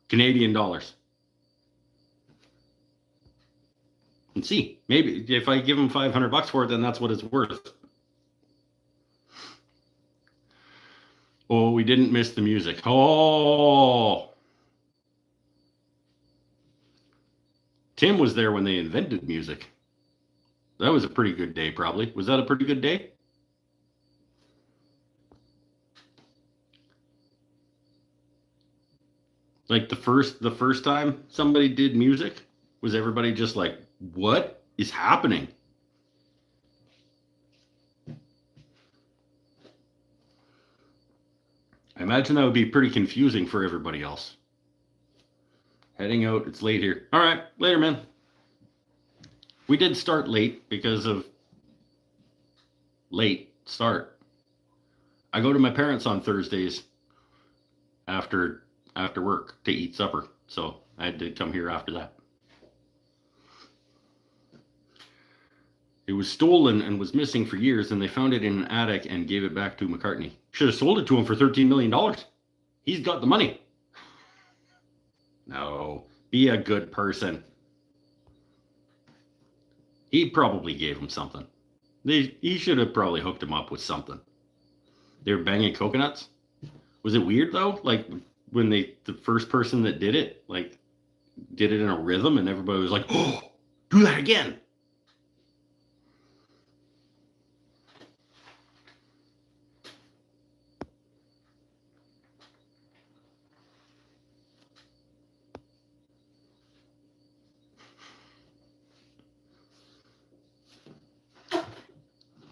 Canadian dollars. And see, maybe if I give him $500 for it, then that's what it's worth. Oh, we didn't miss the music. Oh, Tim was there when they invented music. That was a pretty good day, probably. Was that a pretty good day? Like the first time somebody did music, was everybody just like, what is happening? I imagine that would be pretty confusing for everybody else. Heading out, it's late here. All right, later, man. We did start late because of late start. I go to my parents on Thursdays after work to eat supper, so I had to come here after that. It was stolen and was missing for years, and they found it in an attic and gave it back to McCartney. Should have sold it to him for $13 million. He's got the money. No, be a good person. He probably gave him something. He should have probably hooked him up with something. They were banging coconuts. Was it weird though? Like when the first person that did it, like did it in a rhythm, and everybody was like, "Oh, do that again."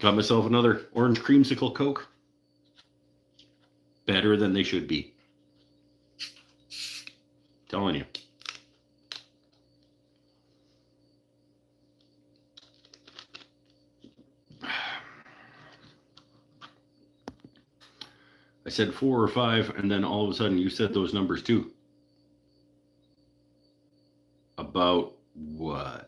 Got myself another orange creamsicle Coke. Better than they should be. Telling you. I said 4 or 5, and then all of a sudden you said those numbers too. About what?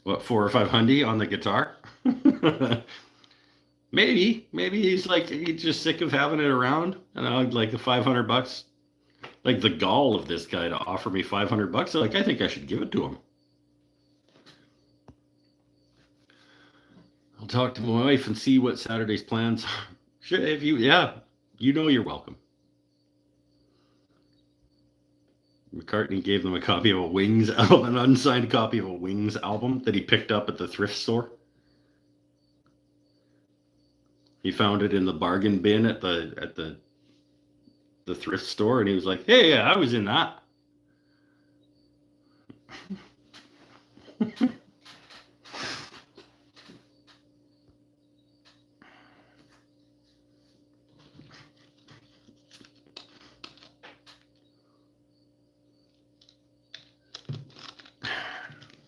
What, 400 or 500 on the guitar? Maybe he's like, he's just sick of having it around, and I'd like the $500, like the gall of this guy to offer me $500. Like, I think I should give it to him. I'll talk to my wife and see what Saturday's plans are. Sure, if you, yeah, you know you're welcome. McCartney gave them a copy of a Wings album, an unsigned copy of a Wings album that he picked up at the thrift store. He found it in the bargain bin at the thrift store, and he was like, "Hey, yeah, I was in that."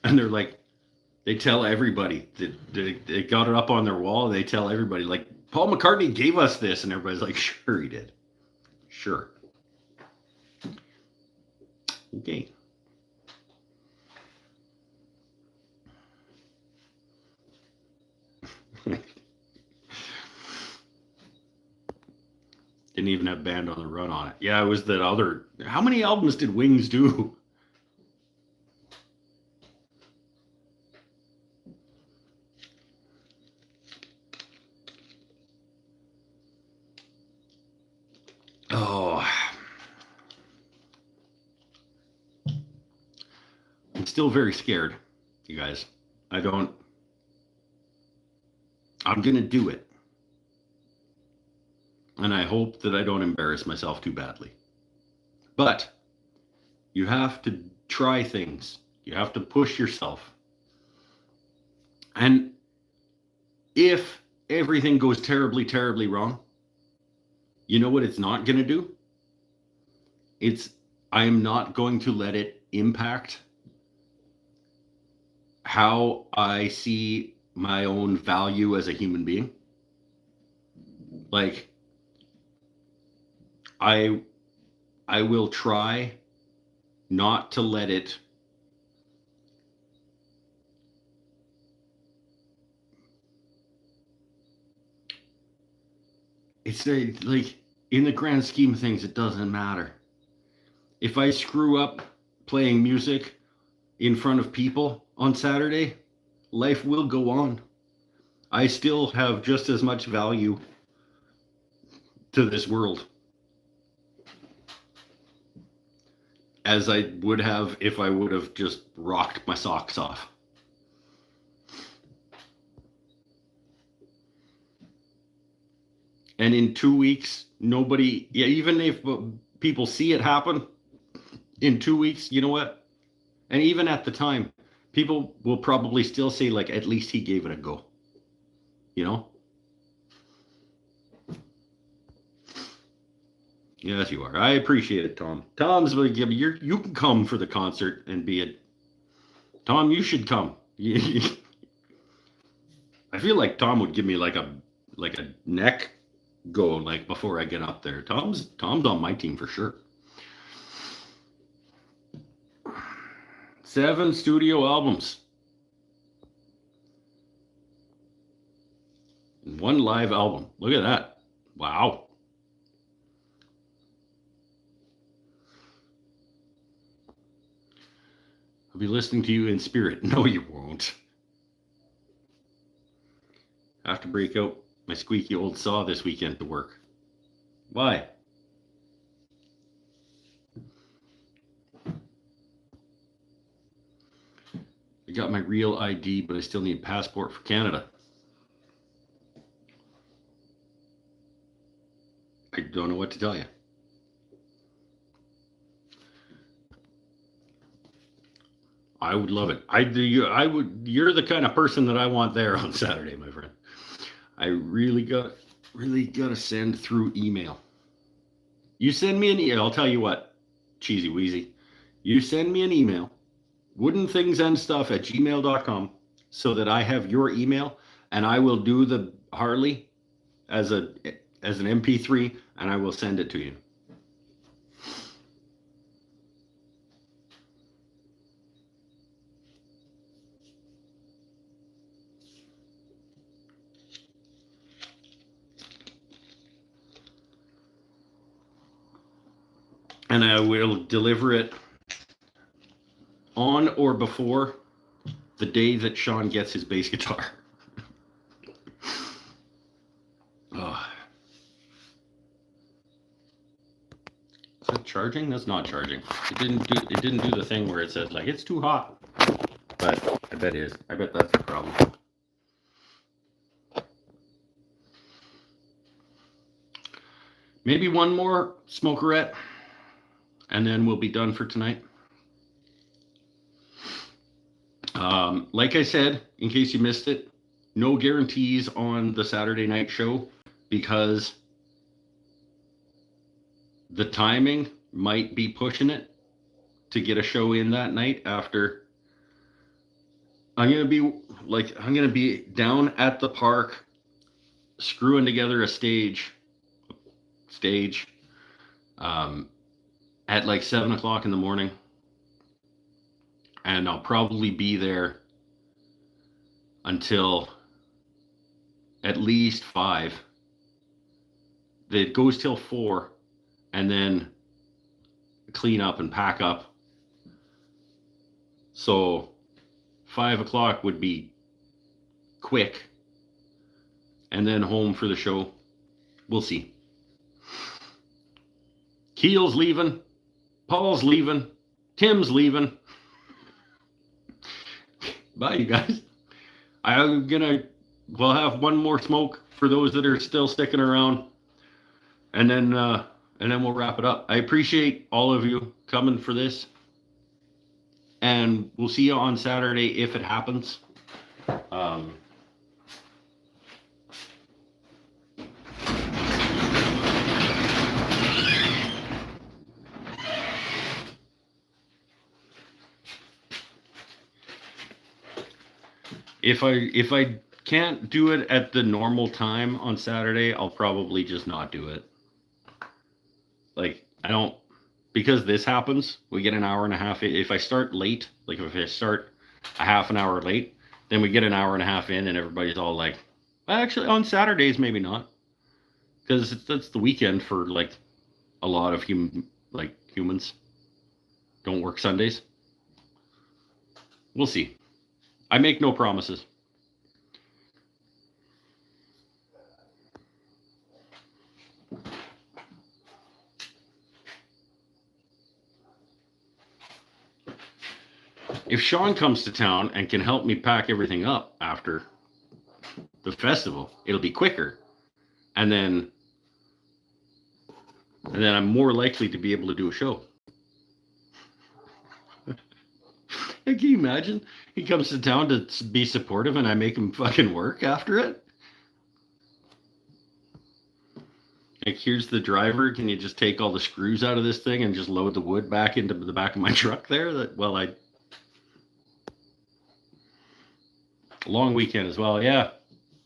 And they're like, they tell everybody that they got it up on their wall. And they tell everybody, like, Paul McCartney gave us this, and everybody's like, sure he did. Sure. Okay. Didn't even have Band on the Run on it. Yeah, it was that other. How many albums did Wings do? Oh. I'm still very scared, you guys. I I'm going to do it. And I hope that I don't embarrass myself too badly. But you have to try things. You have to push yourself. And if everything goes terribly, terribly wrong, you know what it's not going to do? I am not going to let it impact how I see my own value as a human being. Like, I will try not to let it like, in the grand scheme of things, it doesn't matter. If I screw up playing music in front of people on Saturday, life will go on. I still have just as much value to this world as I would have if I would have just rocked my socks off. And in 2 weeks, nobody, yeah, even if people see it happen in 2 weeks, you know what? And even at the time, people will probably still say, like, at least he gave it a go. You know? Yes, you are. I appreciate it, Tom. Tom's like, yeah, you can come for the concert and be it. Tom, you should come. I feel like Tom would give me like a neck go like before I get up there. Tom's on my team for sure. 7 studio albums. 1 live album. Look at that. Wow. I'll be listening to you in spirit. No, you won't. I have to break out my squeaky old saw this weekend to work. Why? I got my real ID, but I still need a passport for Canada. I don't know what to tell you. I would love it. You're the kind of person that I want there on Saturday, my friend. I really gotta send through email. You send me an email. I'll tell you what, cheesy wheezy. You send me an email, woodenthingsandstuff@gmail.com, so that I have your email, and I will do the Harley as an MP3, and I will send it to you. And I will deliver it on or before the day that Sean gets his bass guitar. Oh. Is that charging? That's not charging. It didn't do the thing where it says like it's too hot. But I bet it is. I bet that's the problem. Maybe one more smokerette, and then we'll be done for tonight. Like I said, in case you missed it, no guarantees on the Saturday night show because the timing might be pushing it to get a show in that night after. I'm going to be down at the park screwing together a stage at like 7 o'clock in the morning. And I'll probably be there until at least 5. It goes till 4, and then clean up and pack up. So 5 o'clock would be quick, and then home for the show. We'll see. Keel's leaving, Paul's leaving, Tim's leaving. Bye, you guys. I'm gonna we'll have one more smoke for those that are still sticking around, and then we'll wrap it up. I appreciate all of you coming for this, and we'll see you on Saturday if it happens. Um, if I can't do it at the normal time on Saturday, I'll probably just not do it. Like I don't, because this happens, we get an hour and a half. If I start late, like if I start a half an hour late, then we get an hour and a half in, and everybody's all like, well, actually on Saturdays maybe not, because that's the weekend for like a lot of humans don't work Sundays. We'll see. I make no promises. If Sean comes to town and can help me pack everything up after the festival, it'll be quicker. And then I'm more likely to be able to do a show. Can you imagine? He comes to town to be supportive and I make him fucking work after it? Like, here's the driver. Can you just take all the screws out of this thing and just load the wood back into the back of my truck there? Long weekend as well. Yeah.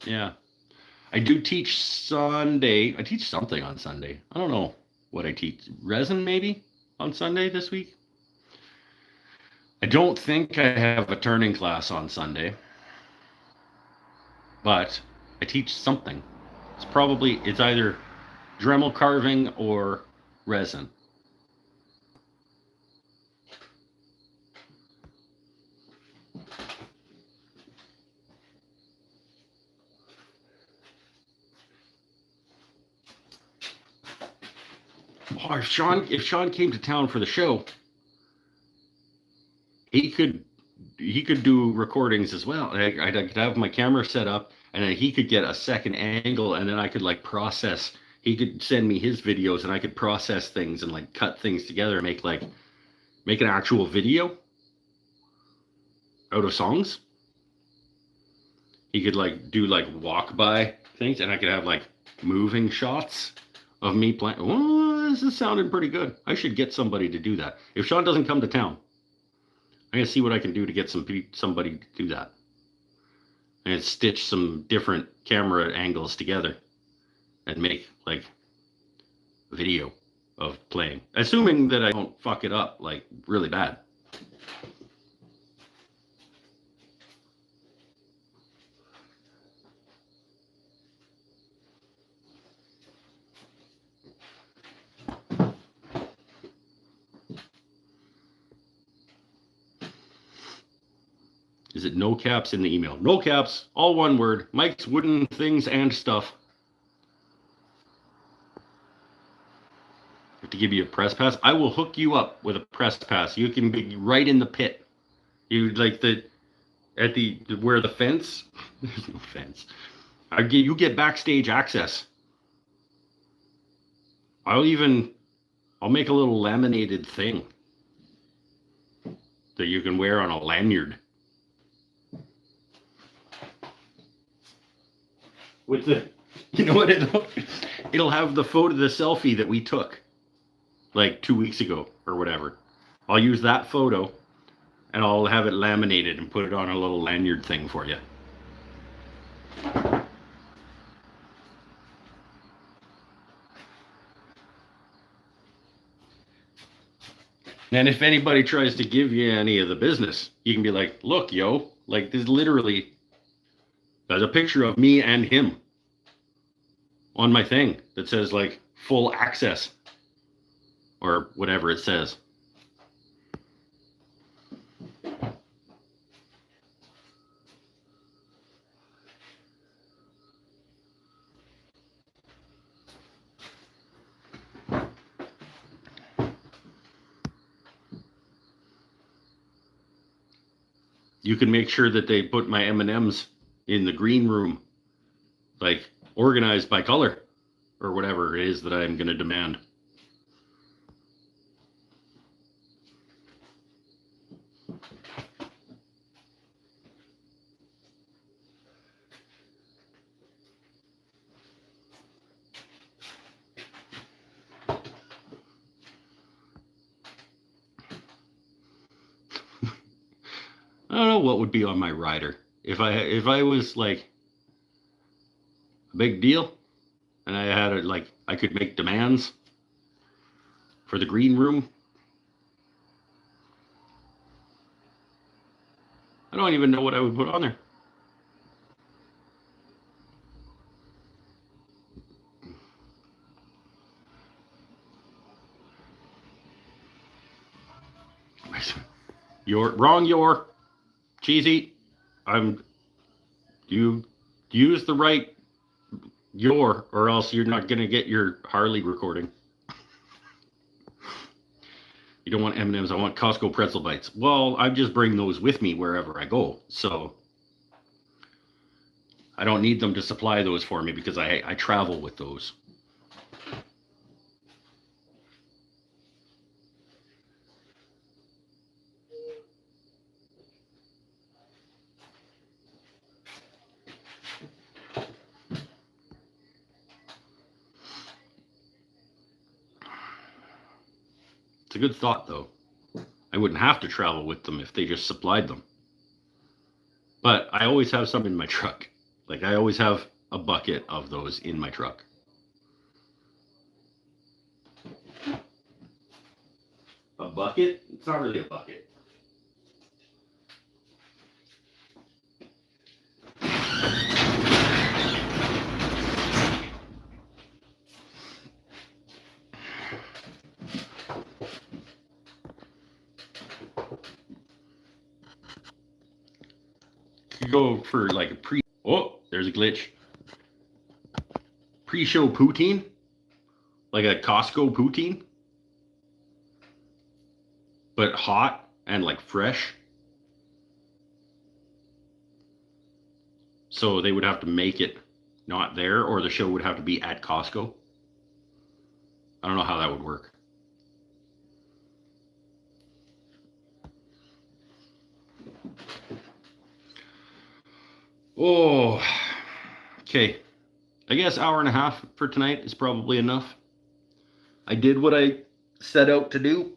Yeah. I do teach Sunday. I teach something on Sunday. I don't know what I teach. Resin maybe on Sunday this week. I don't think I have a turning class on Sunday, but I teach something. It's either Dremel carving or resin. Oh, if Sean came to town for the show, he could do recordings as well. I could have my camera set up, and then he could get a second angle, and then I could like process. He could send me his videos, and I could process things and like cut things together and make an actual video out of songs. He could like do like walk by things, and I could have like moving shots of me playing. Oh, this is sounding pretty good. I should get somebody to do that. If Sean doesn't come to town, I'm gonna see what I can do to get somebody to do that. I'm gonna stitch some different camera angles together and make like a video of playing, assuming that I don't fuck it up like really bad. Is it no caps in the email? No caps, all one word. Mike's Wooden Things and Stuff. I have to give you a press pass. I will hook you up with a press pass. You can be right in the pit. You like where the fence. There's no fence. You get backstage access. I'll make a little laminated thing that you can wear on a lanyard. With you know what, it'll have the selfie that we took like 2 weeks ago or whatever. I'll use that photo and I'll have it laminated and put it on a little lanyard thing for you. And if anybody tries to give you any of the business, you can be like, look, yo, like this literally, there's a picture of me and him on my thing that says like full access or whatever it says. You can make sure that they put my M&Ms in the green room like organized by color or whatever it is that I'm going to demand. I don't know what would be on my rider if I was like a big deal and I had I could make demands for the green room. I don't even know what I would put on there. You're cheesy. You use the right or else you're not gonna get your Harley recording. You don't want M&Ms. I want Costco pretzel bites. Well, I just bring those with me wherever I go, so I don't need them to supply those for me because I travel with those. It's a good thought, though. I wouldn't have to travel with them if they just supplied them. But I always have some in my truck. Like, I always have a bucket of those in my truck. A bucket? It's not really a bucket. Could go for like a oh, there's a glitch. Pre-show poutine? Like a Costco poutine? But hot and like fresh. So they would have to make it not there, or the show would have to be at Costco. I don't know how that would work. Oh, okay. I guess hour and a half for tonight is probably enough. I did what I set out to do.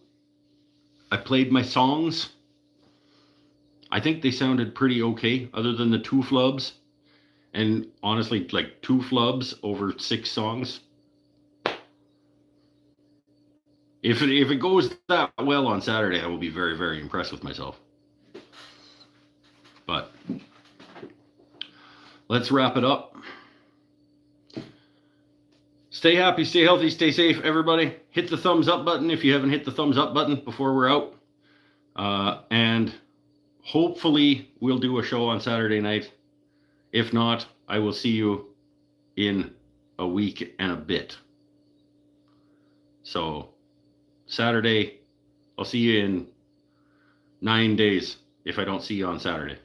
I played my songs. I think they sounded pretty okay, other than the two flubs. And honestly, like 2 flubs over 6 songs. If it goes that well on Saturday, I will be very, very impressed with myself. But let's wrap it up. Stay happy, stay healthy, stay safe, everybody. Hit the thumbs up button if you haven't hit the thumbs up button before we're out. And hopefully we'll do a show on Saturday night. If not, I will see you in a week and a bit. So Saturday, I'll see you in 9 days if I don't see you on Saturday.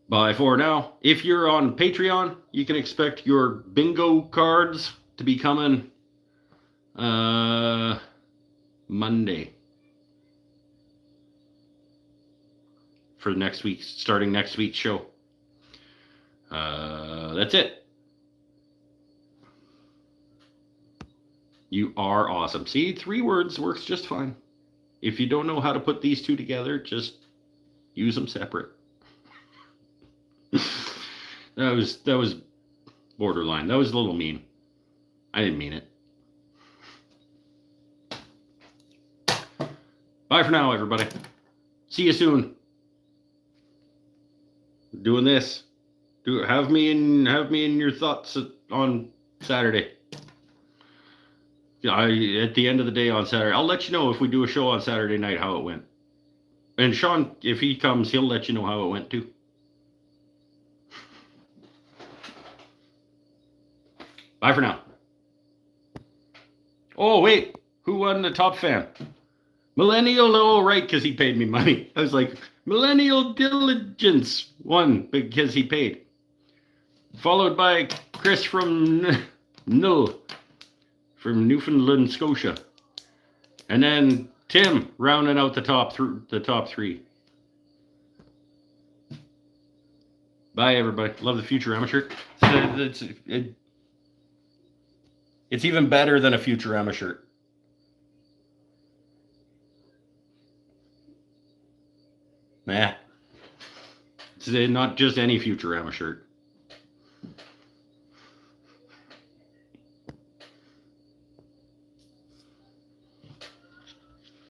Bye for now. If you're on Patreon, you can expect your bingo cards to be coming Monday for starting next week's show. That's it. You are awesome. See, 3 words works just fine. If you don't know how to put these 2 together, just use them separate. That was borderline. That was a little mean. I didn't mean it. Bye for now, everybody. See you soon. Doing this. Have me in your thoughts on Saturday. At the end of the day on Saturday, I'll let you know if we do a show on Saturday night how it went. And Sean, if he comes, he'll let you know how it went too. Bye for now. Oh, wait. Who won the top fan? Millennial, oh, right, because he paid me money. I was like, Millennial Diligence won because he paid. followed by Chris from Null, from Newfoundland, Scotia, and then Tim rounding out the top three. Bye, everybody. Love the Futurama shirt. It's even better than a Futurama shirt. Nah. It's not just any Futurama shirt.